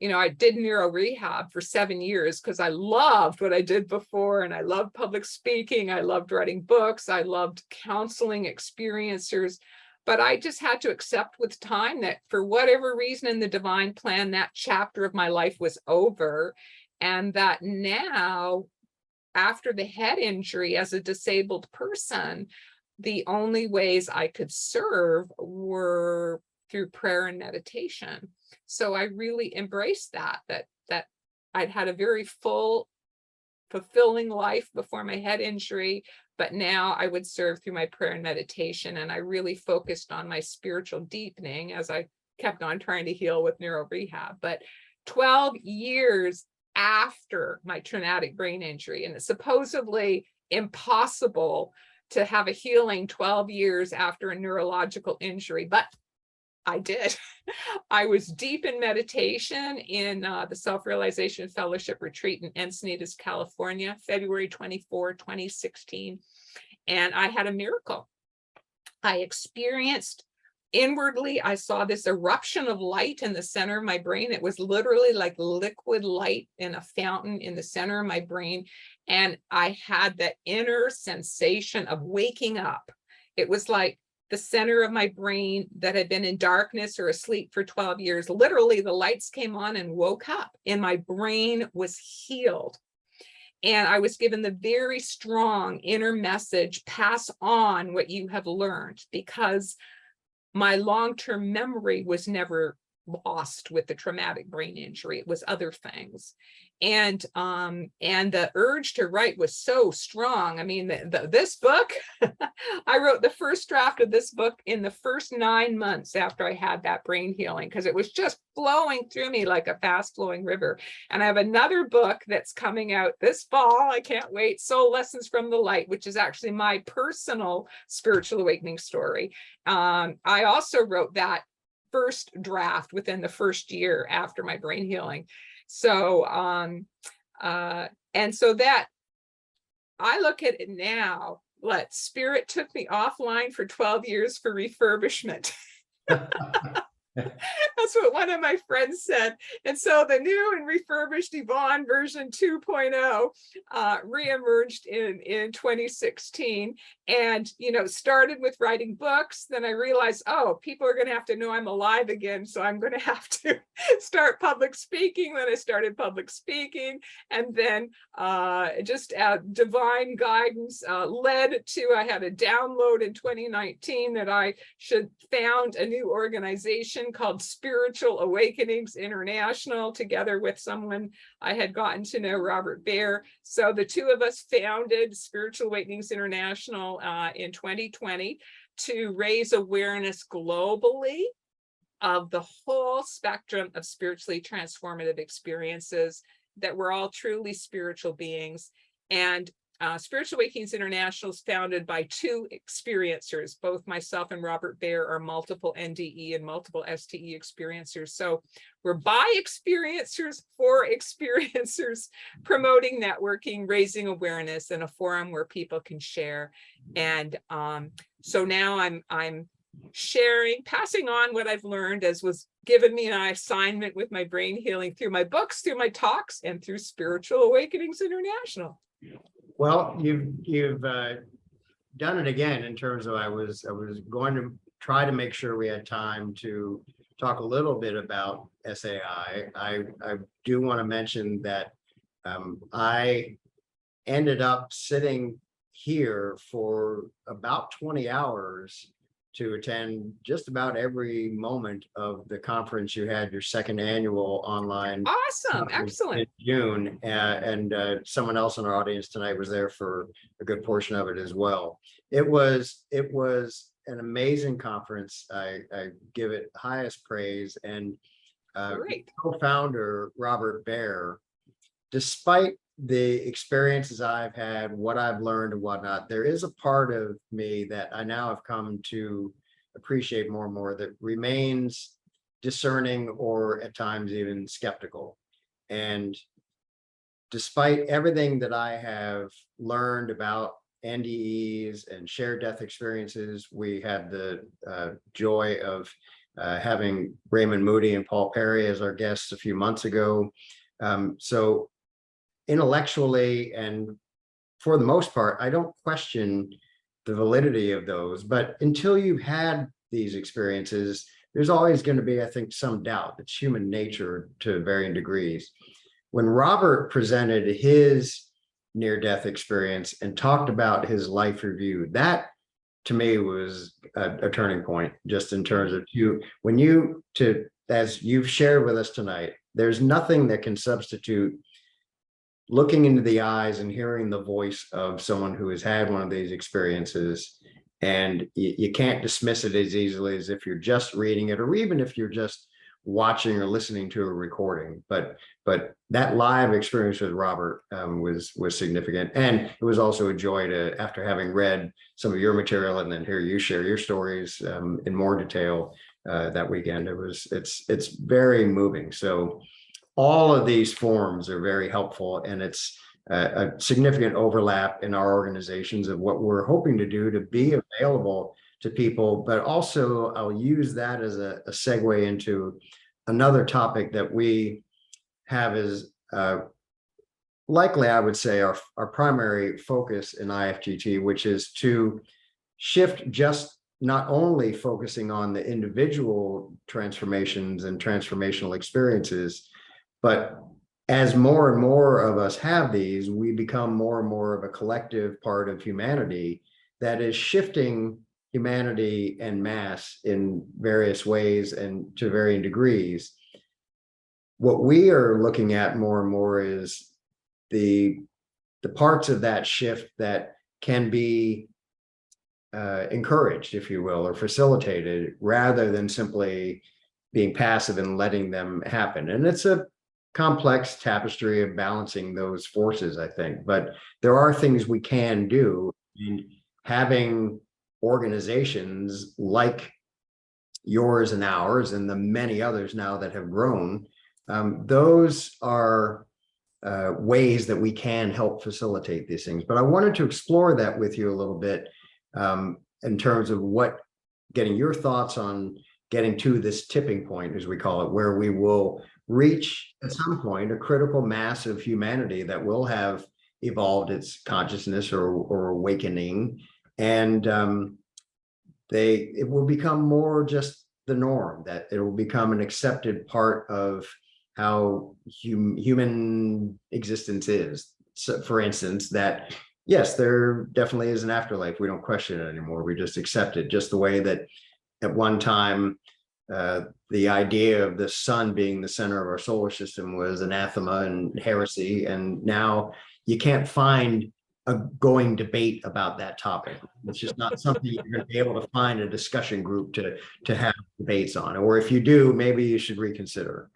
B: know, I did neuro rehab for 7 years because I loved what I did before. And I loved public speaking. I loved writing books. I loved counseling experiencers. But I just had to accept with time that for whatever reason in the divine plan, that chapter of my life was over. And that now, after the head injury as a disabled person, the only ways I could serve were through prayer and meditation. So I really embraced that I'd had a very full, fulfilling life before my head injury, but now I would serve through my prayer and meditation. And I really focused on my spiritual deepening as I kept on trying to heal with neuro rehab. But 12 years after my traumatic brain injury, and it's supposedly impossible to have a healing 12 years after a neurological injury, but I did. I was deep in meditation in the Self-Realization Fellowship Retreat in Encinitas, California, February 24, 2016. And I had a miracle. I experienced inwardly, I saw this eruption of light in the center of my brain. It was literally like liquid light in a fountain in the center of my brain. And I had that inner sensation of waking up. It was like the center of my brain that had been in darkness or asleep for 12 years. Literally, the lights came on and woke up, and my brain was healed. And I was given the very strong inner message, pass on what you have learned, because my long-term memory was never lost with the traumatic brain injury. It was other things. And the urge to write was so strong. I mean, this book, I wrote the first draft of this book in the first 9 months after I had that brain healing, because it was just flowing through me like a fast flowing river. And I have another book that's coming out this fall. I can't wait. Soul Lessons from the Light, which is actually my personal spiritual awakening story. I also wrote that first draft within the first year after my brain healing. So, and so that I look at it now, Spirit took me offline for 12 years for refurbishment. That's what one of my friends said. And so the new and refurbished Yvonne version 2.0 reemerged in 2016, and started with writing books. Then I realized, oh, people are going to have to know I'm alive again, so I'm going to have to start public speaking. Then I started public speaking, and then just divine guidance led to, I had a download in 2019 that I should found a new organization called Spiritual Awakenings International, together with someone I had gotten to know, Robert Baer. So the two of us founded Spiritual Awakenings International in 2020 to raise awareness globally of the whole spectrum of spiritually transformative experiences, that we're all truly spiritual beings. And Spiritual Awakenings International is founded by two experiencers. Both myself and Robert Baer are multiple NDE and multiple STE experiencers. So we're by experiencers, for experiencers, promoting networking, raising awareness, and a forum where people can share. And so now I'm sharing, passing on what I've learned, as was given me an assignment with my brain healing, through my books, through my talks, and through Spiritual Awakenings International.
A: Well, you've done it again in terms of I was going to try to make sure we had time to talk a little bit about SAI. I do want to mention that I ended up sitting here for about 20 hours to attend just about every moment of the conference. You had your second annual online.
B: Awesome. Excellent.
A: In June, and someone else in our audience tonight was there for a good portion of it as well. It was an amazing conference. I give it highest praise. And co-founder Robert Baer, despite the experiences I've had, what I've learned and whatnot, there is a part of me that I now have come to appreciate more and more that remains discerning, or at times even skeptical. And despite everything that I have learned about NDEs and shared death experiences, we had the joy of having Raymond Moody and Paul Perry as our guests a few months ago. So intellectually, and for the most part, I don't question the validity of those, but until you've had these experiences, there's always going to be, I think, some doubt. It's human nature to varying degrees. When Robert presented his near-death experience and talked about his life review, that to me was a turning point, just in terms of as you've shared with us tonight, there's nothing that can substitute looking into the eyes and hearing the voice of someone who has had one of these experiences. And you can't dismiss it as easily as if you're just reading it, or even if you're just watching or listening to a recording. But that live experience with Robert was significant. And it was also a joy to, after having read some of your material and then hear you share your stories in more detail that weekend. It's very moving. So all of these forms are very helpful, and it's a significant overlap in our organizations of what we're hoping to do to be available to people. But also, I'll use that as a segue into another topic that we have is likely, I would say, our primary focus in IFGT, which is to shift just not only focusing on the individual transformations and transformational experiences, but as more and more of us have these, we become more and more of a collective part of humanity that is shifting humanity en masse in various ways and to varying degrees. What we are looking at more and more is the parts of that shift that can be encouraged, if you will, or facilitated, rather than simply being passive and letting them happen. And it's a complex tapestry of balancing those forces, I think, but there are things we can do. And having organizations like yours and ours and the many others now that have grown, those are ways that we can help facilitate these things. But I wanted to explore that with you a little bit, in terms of getting your thoughts on getting to this tipping point, as we call it, where we will reach at some point a critical mass of humanity that will have evolved its consciousness or awakening, and it will become more just the norm, that it will become an accepted part of how human existence is. So, for instance, that yes, there definitely is an afterlife. We don't question it anymore. We just accept it, just the way that at one time the idea of the sun being the center of our solar system was anathema and heresy, and now you can't find a going debate about that topic. It's just not something you're going to be able to find a discussion group to have debates on, or if you do, maybe you should reconsider.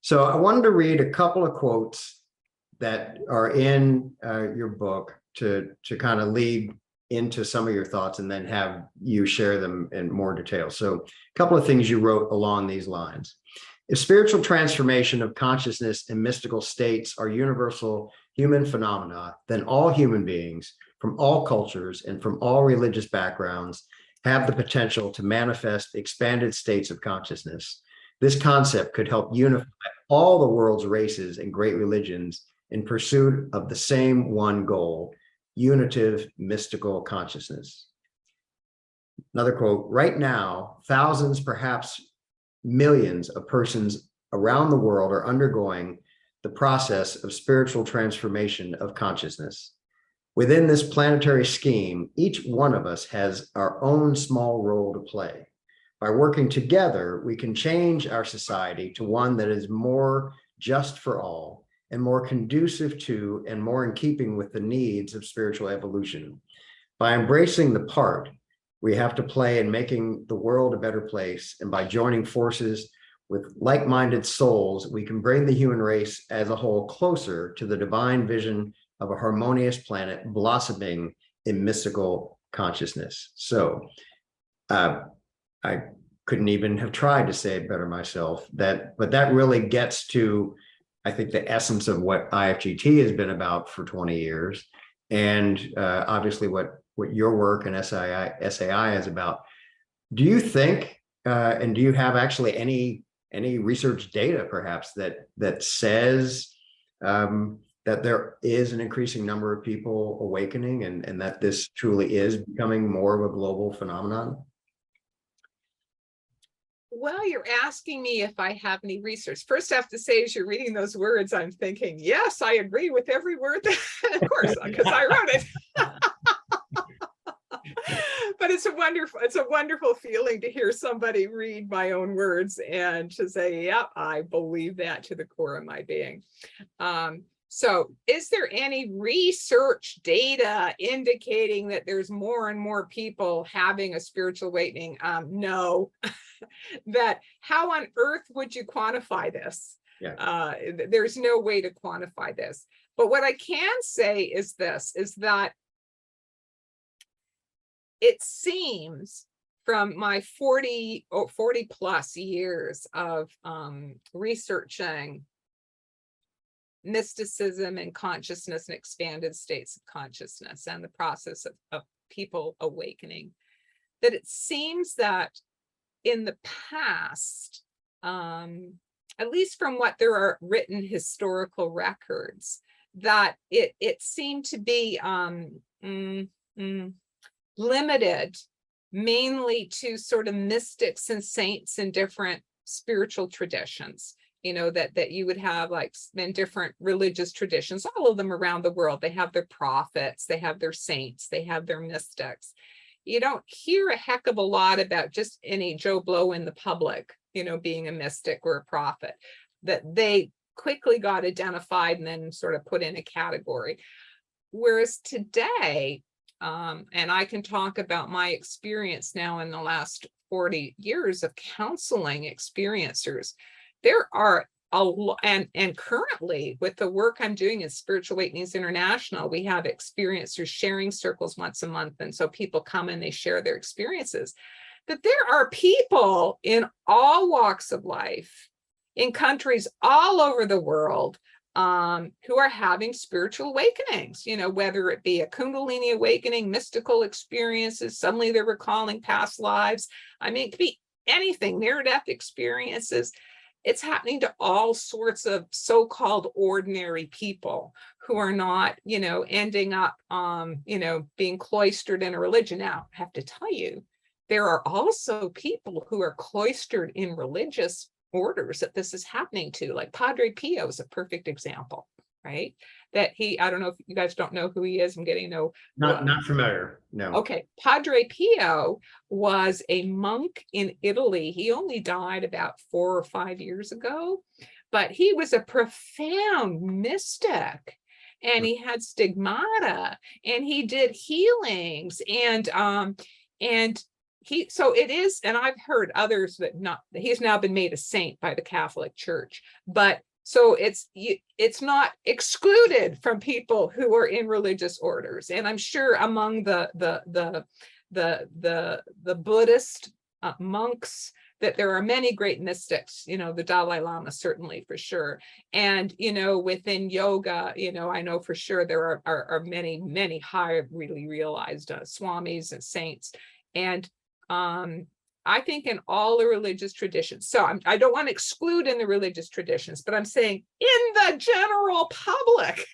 A: So I wanted to read a couple of quotes that are in your book to kind of lead into some of your thoughts, and then have you share them in more detail. So a couple of things you wrote along these lines. If spiritual transformation of consciousness and mystical states are universal human phenomena, then all human beings from all cultures and from all religious backgrounds have the potential to manifest expanded states of consciousness. This concept could help unify all the world's races and great religions in pursuit of the same one goal: unitive mystical consciousness. Another quote: right now, thousands, perhaps millions of persons around the world are undergoing the process of spiritual transformation of consciousness. Within this planetary scheme, each one of us has our own small role to play. By working together, we can change our society to one that is more just for all, and more conducive to and more in keeping with the needs of spiritual evolution. By embracing the part we have to play in making the world a better place, and by joining forces with like-minded souls, we can bring the human race as a whole closer to the divine vision of a harmonious planet blossoming in mystical consciousness. So I couldn't even have tried to say it better myself, but that really gets to, I think, the essence of what IFGT has been about for 20 years. And obviously what your work and SAI is about. Do you think, and do you have actually any research data perhaps that says that there is an increasing number of people awakening, and that this truly is becoming more of a global phenomenon?
B: Well, you're asking me if I have any research. First, I have to say, as you're reading those words, I'm thinking, yes, I agree with every word that, of course, because I wrote it. But it's a wonderful feeling to hear somebody read my own words and to say, yeah, I believe that to the core of my being. So is there any research data indicating that there's more and more people having a spiritual awakening? No. That how on earth would you quantify this? Yeah. There's no way to quantify this. But what I can say is this, is that it seems from my 40 plus years of researching mysticism and consciousness and expanded states of consciousness and the process of people awakening, that it seems that in the past, at least from what there are written historical records, that it seemed to be limited mainly to sort of mystics and saints in different spiritual traditions. that you would have like in different religious traditions, all of them around the world. They have their prophets, they have their saints, they have their mystics. You don't hear a heck of a lot about just any Joe Blow in the public, being a mystic or a prophet, that they quickly got identified and then sort of put in a category. Whereas today, and I can talk about my experience now in the last 40 years of counseling experiencers, there are and currently with the work I'm doing in Spiritual Awakenings International, we have experiencers sharing circles once a month. And so people come and they share their experiences. That there are people in all walks of life, in countries all over the world, who are having spiritual awakenings, whether it be a Kundalini awakening, mystical experiences, suddenly they're recalling past lives. I mean, it could be anything, near-death experiences. It's happening to all sorts of so-called ordinary people who are not, ending up, being cloistered in a religion. Now, I have to tell you, there are also people who are cloistered in religious orders that this is happening to, like Padre Pio is a perfect example, right? That I don't know if you guys don't know who he is. I'm getting
A: not familiar. No.
B: Okay. Padre Pio was a monk in Italy. He only died about 4 or 5 years ago, but he was a profound mystic. And he had stigmata and he did healings and so it is, and I've heard others that he's now been made a saint by the Catholic Church, but so it's not excluded from people who are in religious orders. And I'm sure among the Buddhist monks that there are many great mystics, the Dalai Lama, certainly for sure. And, within yoga, I know for sure there are many, many high really realized swamis and saints. And I think in all the religious traditions, so I don't want to exclude in the religious traditions, but I'm saying in the general public,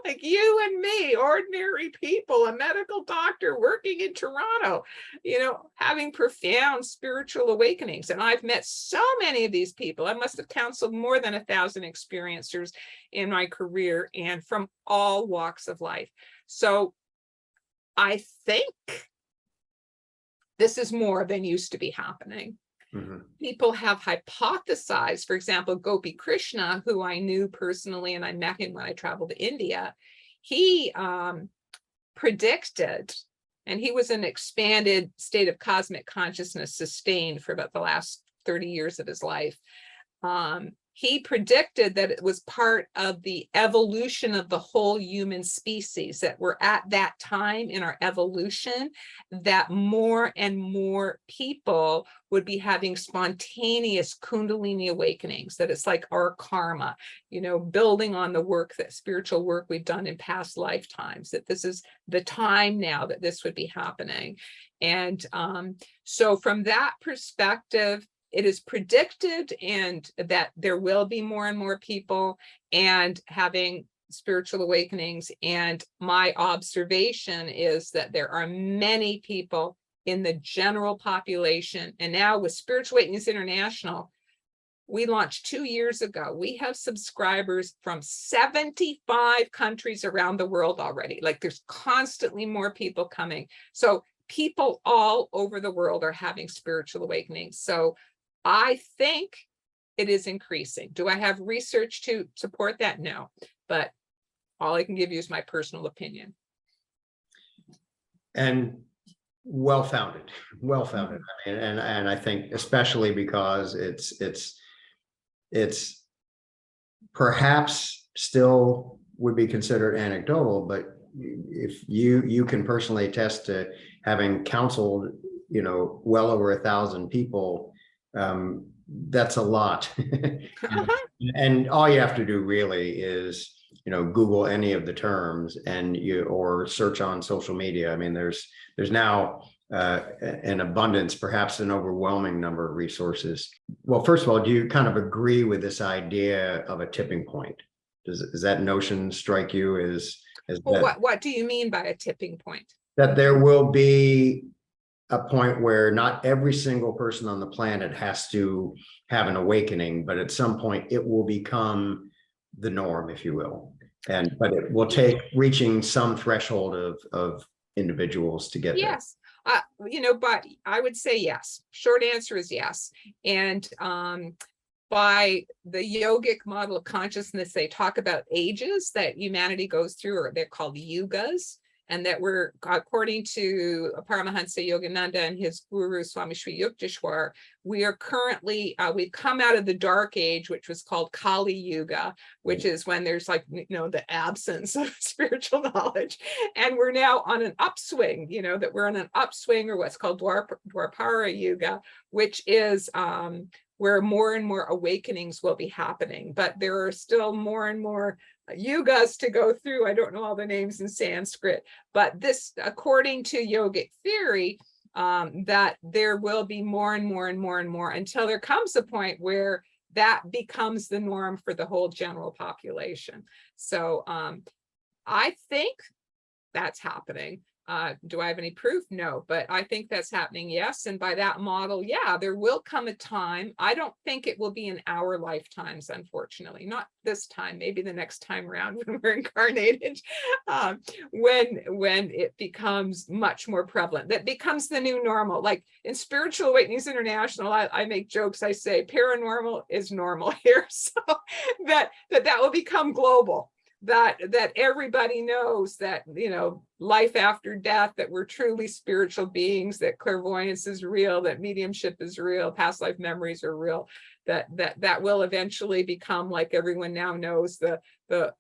B: like you and me, ordinary people, a medical doctor working in Toronto, having profound spiritual awakenings. And I've met so many of these people. I must have counseled more than 1,000 experiencers in my career and from all walks of life. So I think this is more than used to be happening. Mm-hmm. People have hypothesized, for example, Gopi Krishna, who I knew personally, and I met him when I traveled to India. He predicted, and he was an expanded state of cosmic consciousness sustained for about the last 30 years of his life. He predicted that it was part of the evolution of the whole human species, that we're at that time in our evolution that more and more people would be having spontaneous Kundalini awakenings, that it's like our karma, building on the spiritual work we've done in past lifetimes, that this is the time now that this would be happening. And so from that perspective, it is predicted and that there will be more and more people and having spiritual awakenings. And my observation is that there are many people in the general population. And now with Spiritual Awakenings International, we launched 2 years ago. We have subscribers from 75 countries around the world already. Like there's constantly more people coming. So people all over the world are having spiritual awakenings. So I think it is increasing. Do I have research to support that? No, but all I can give you is my personal opinion.
A: And well-founded. Mm-hmm. I mean, and I think especially because it's perhaps still would be considered anecdotal, but if you can personally attest to having counseled, well over 1,000 people, that's a lot. And all you have to do really is, Google any of the terms or search on social media. I mean, there's now an abundance, perhaps an overwhelming number of resources. Well, first of all, do you kind of agree with this idea of a tipping point? Does that notion strike you as
B: well, what do you mean by a tipping point?
A: That there will be a point where not every single person on the planet has to have an awakening, but at some point it will become the norm, if you will. But it will take reaching some threshold of individuals to get there.
B: Yes. But I would say yes. Short answer is yes. And by the yogic model of consciousness, they talk about ages that humanity goes through, or they're called yugas, and that we're, according to Paramahansa Yogananda and his guru Swami Sri Yukteswar, we are currently, we've come out of the dark age, which was called Kali Yuga, which is when there's like, the absence of spiritual knowledge. And we're now on an upswing, that we're on an upswing, or what's called Dwapara Yuga, which is where more and more awakenings will be happening. But there are still more and more yugas to go through. I don't know all the names in Sanskrit, but this, according to yogic theory, that there will be more and more and more and more until there comes a point where that becomes the norm for the whole general population. So I think that's happening. Do I have any proof? No, but I think that's happening, yes. And by that model, yeah, there will come a time. I don't think it will be in our lifetimes, unfortunately, not this time, maybe the next time around when we're incarnated, when it becomes much more prevalent, that becomes the new normal. Like in Spiritual Awakenings International, I make jokes. I say paranormal is normal here. So that will become global. That everybody knows that, life after death, that we're truly spiritual beings, that clairvoyance is real, that mediumship is real, past life memories are real, that will eventually become, like everyone now knows, the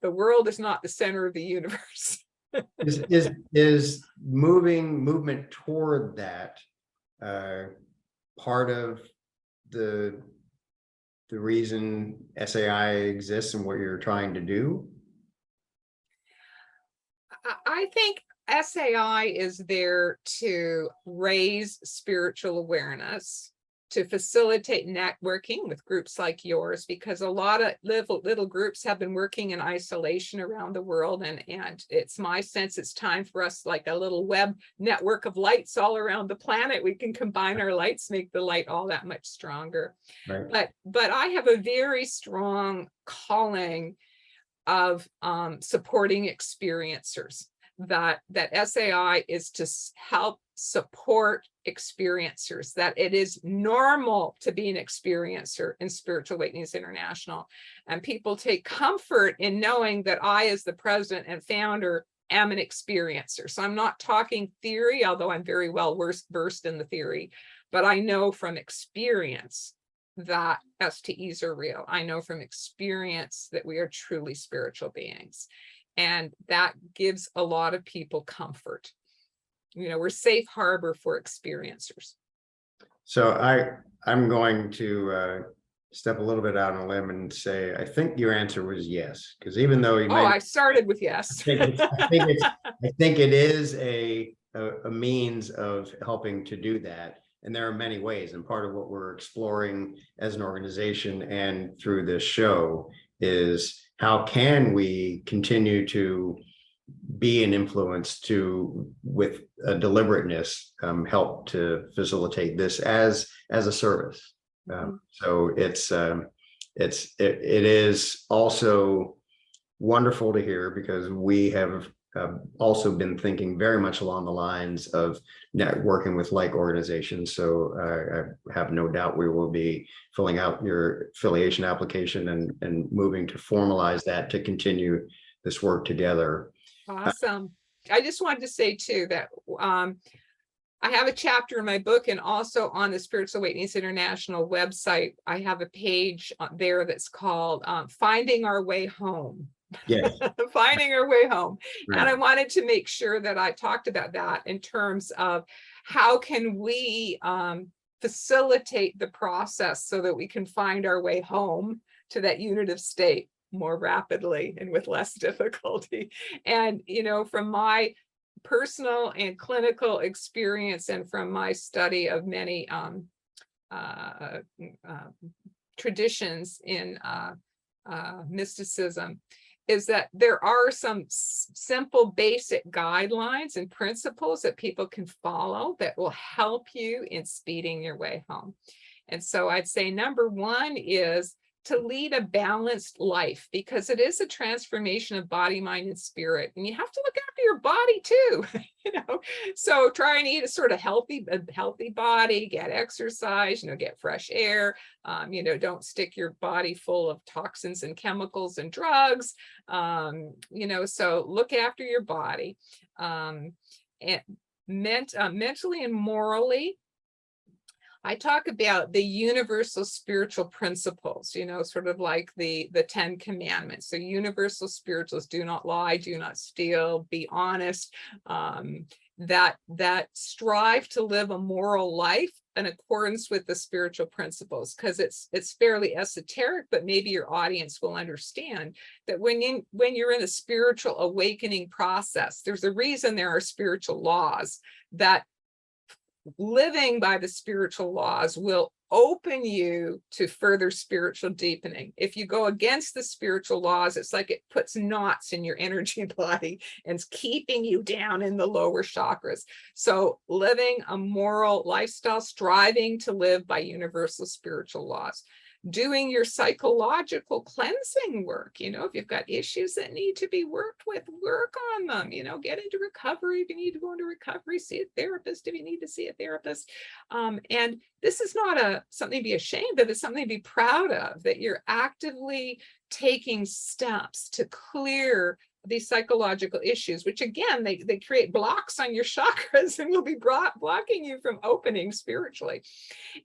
B: world is not the center of the universe.
A: Is movement toward that part of the reason SAI exists and what you're trying to do?
B: I think SAI is there to raise spiritual awareness, to facilitate networking with groups like yours, because a lot of little groups have been working in isolation around the world. And it's my sense it's time for us, like a little web network of lights all around the planet. We can combine our lights, make the light all that much stronger. Right. But I have a very strong calling of supporting experiencers, that SAI is to help support experiencers, that it is normal to be an experiencer in Spiritual Awakenings International. And people take comfort in knowing that I, as the president and founder, am an experiencer. So I'm not talking theory, although I'm very well versed in the theory, but I know from experience that STEs are real. I know from experience that we are truly spiritual beings. And that gives a lot of people comfort. We're safe harbor for experiencers. So
A: I'm going to step a little bit out on a limb and say, I think your answer was yes. Because even though you
B: I started with yes.
A: I think it is a means of helping to do that. And there are many ways. And part of what we're exploring as an organization and through this show is how can we continue to be an influence to, with a deliberateness, help to facilitate this as a service. So it is also wonderful to hear, because we have also been thinking very much along the lines of networking with like organizations. So I have no doubt we will be filling out your affiliation application and moving to formalize that to continue this work together.
B: Awesome. I just wanted to say too that I have a chapter in my book, and also on the Spiritual Awakenings International website, I have a page there that's called Finding Our Way Home. Yes. Finding our way home. Right. And I wanted to make sure that I talked about that in terms of how can we facilitate the process so that we can find our way home to that unitive state more rapidly and with less difficulty. And, from my personal and clinical experience, and from my study of many traditions in mysticism, is that there are some simple basic guidelines and principles that people can follow that will help you in speeding your way home. And so I'd say number one is to lead a balanced life, because it is a transformation of body, mind, and spirit. And you have to look after your body too, So try and eat a sort of healthy body, get exercise, get fresh air, don't stick your body full of toxins and chemicals and drugs, so look after your body, and mentally and morally. I talk about the universal spiritual principles, sort of like the 10 commandments. So universal spirituals: do not lie, do not steal, be honest, that strive to live a moral life in accordance with the spiritual principles, because it's fairly esoteric, but maybe your audience will understand that when you're in a spiritual awakening process, there's a reason there are spiritual laws, that living by the spiritual laws will open you to further spiritual deepening. If you go against the spiritual laws, it's like it puts knots in your energy body and it's keeping you down in the lower chakras. So living a moral lifestyle, striving to live by universal spiritual laws. Doing your psychological cleansing work, if you've got issues that need to be worked with, work on them, get into recovery if you need to go into recovery, see a therapist if you need to see a therapist. And this is not something to be ashamed of, it's something to be proud of, that you're actively taking steps to clear these psychological issues, which again, they create blocks on your chakras and will be blocking you from opening spiritually.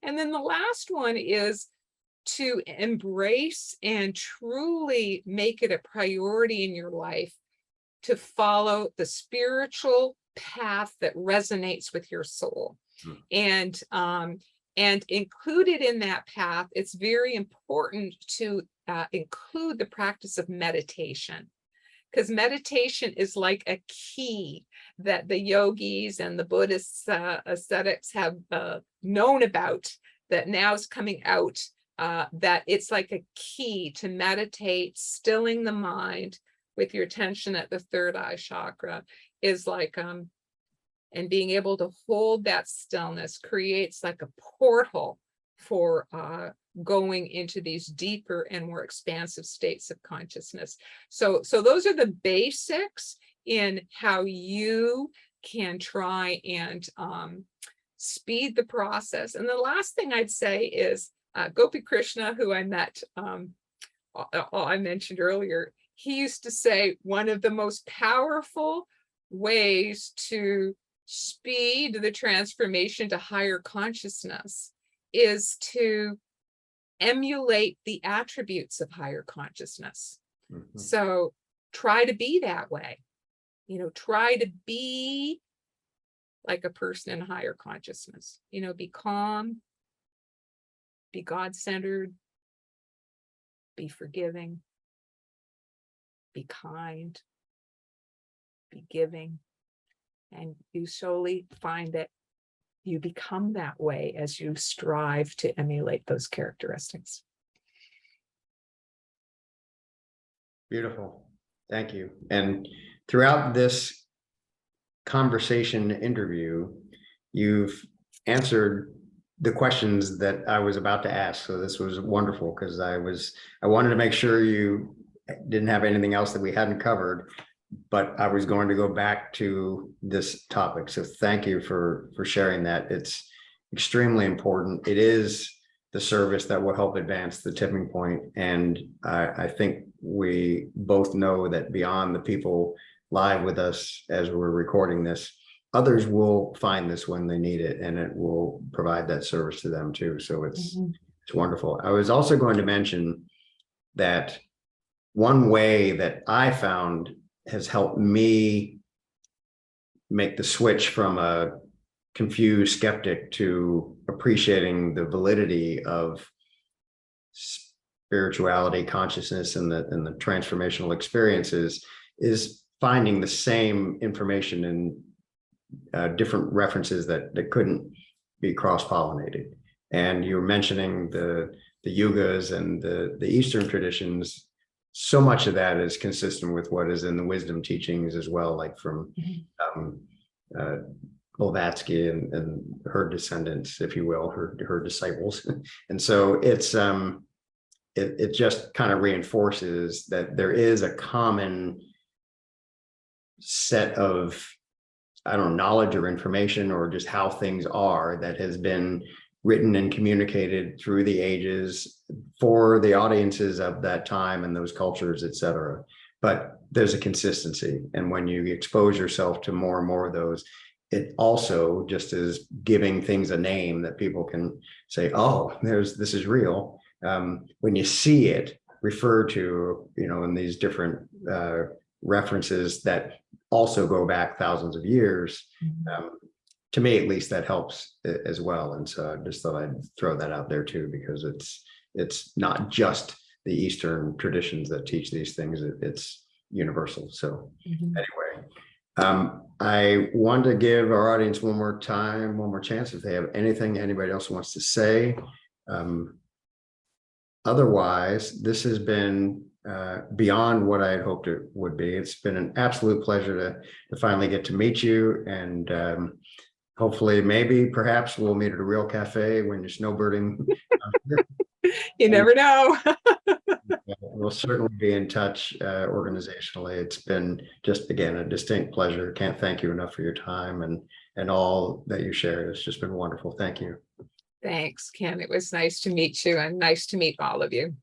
B: And then the last one is to embrace and truly make it a priority in your life to follow the spiritual path that resonates with your soul. And included in that path, it's very important to include the practice of meditation, because meditation is like a key that the yogis and the Buddhist ascetics have known about, that now is coming out. That it's like a key to meditate, stilling the mind with your attention at the third eye chakra is like, and being able to hold that stillness creates like a portal for going into these deeper and more expansive states of consciousness. So those are the basics in how you can try and speed the process. And the last thing I'd say is, Gopi Krishna, who I met, I mentioned earlier, he used to say one of the most powerful ways to speed the transformation to higher consciousness is to emulate the attributes of higher consciousness. Mm-hmm. So try to be that way, try to be like a person in higher consciousness, be calm, be God-centered, be forgiving, be kind, be giving. And you slowly find that you become that way as you strive to emulate those characteristics.
A: Beautiful. Thank you. And throughout this conversation interview, you've answered the questions that I was about to ask. So this was wonderful, because I wanted to make sure you didn't have anything else that we hadn't covered, but I was going to go back to this topic. So thank you for sharing that. It's extremely important. It is the service that will help advance the tipping point. And I think we both know that beyond the people live with us as we're recording this, others will find this when they need it, and it will provide that service to them too. So it's wonderful. I was also going to mention that one way that I found has helped me make the switch from a confused skeptic to appreciating the validity of spirituality, consciousness, and the transformational experiences is finding the same information in different references that couldn't be cross-pollinated. And you were mentioning the yugas and the Eastern traditions. so much of that is consistent with what is in the wisdom teachings as well, like from uh, Blavatsky and her descendants, if you will, her disciples. And so it just kind of reinforces that there is a common set of, I don't know, knowledge or information or just how things are that has been written and communicated through the ages for the audiences of that time and those cultures, et cetera. But there's a consistency. And when you expose yourself to more and more of those, it also just is giving things a name that people can say, oh, this is real. When you see it referred to, in these different references that also go back thousands of years, to me, at least, that helps as well. And so I just thought I'd throw that out there too, because it's not just the Eastern traditions that teach these things, it's universal. So anyway, I want to give our audience one more chance if they have anything anybody else wants to say. Otherwise, this has been beyond what I had hoped it would be. It's been an absolute pleasure to finally get to meet you, and hopefully, perhaps we'll meet at a real cafe when you're snowbirding.
B: You never know.
A: We'll certainly be in touch organizationally. It's been just, again, a distinct pleasure. Can't thank you enough for your time and all that you shared. It's just been wonderful. Thank you.
B: Thanks, Ken. It was nice to meet you and nice to meet all of you.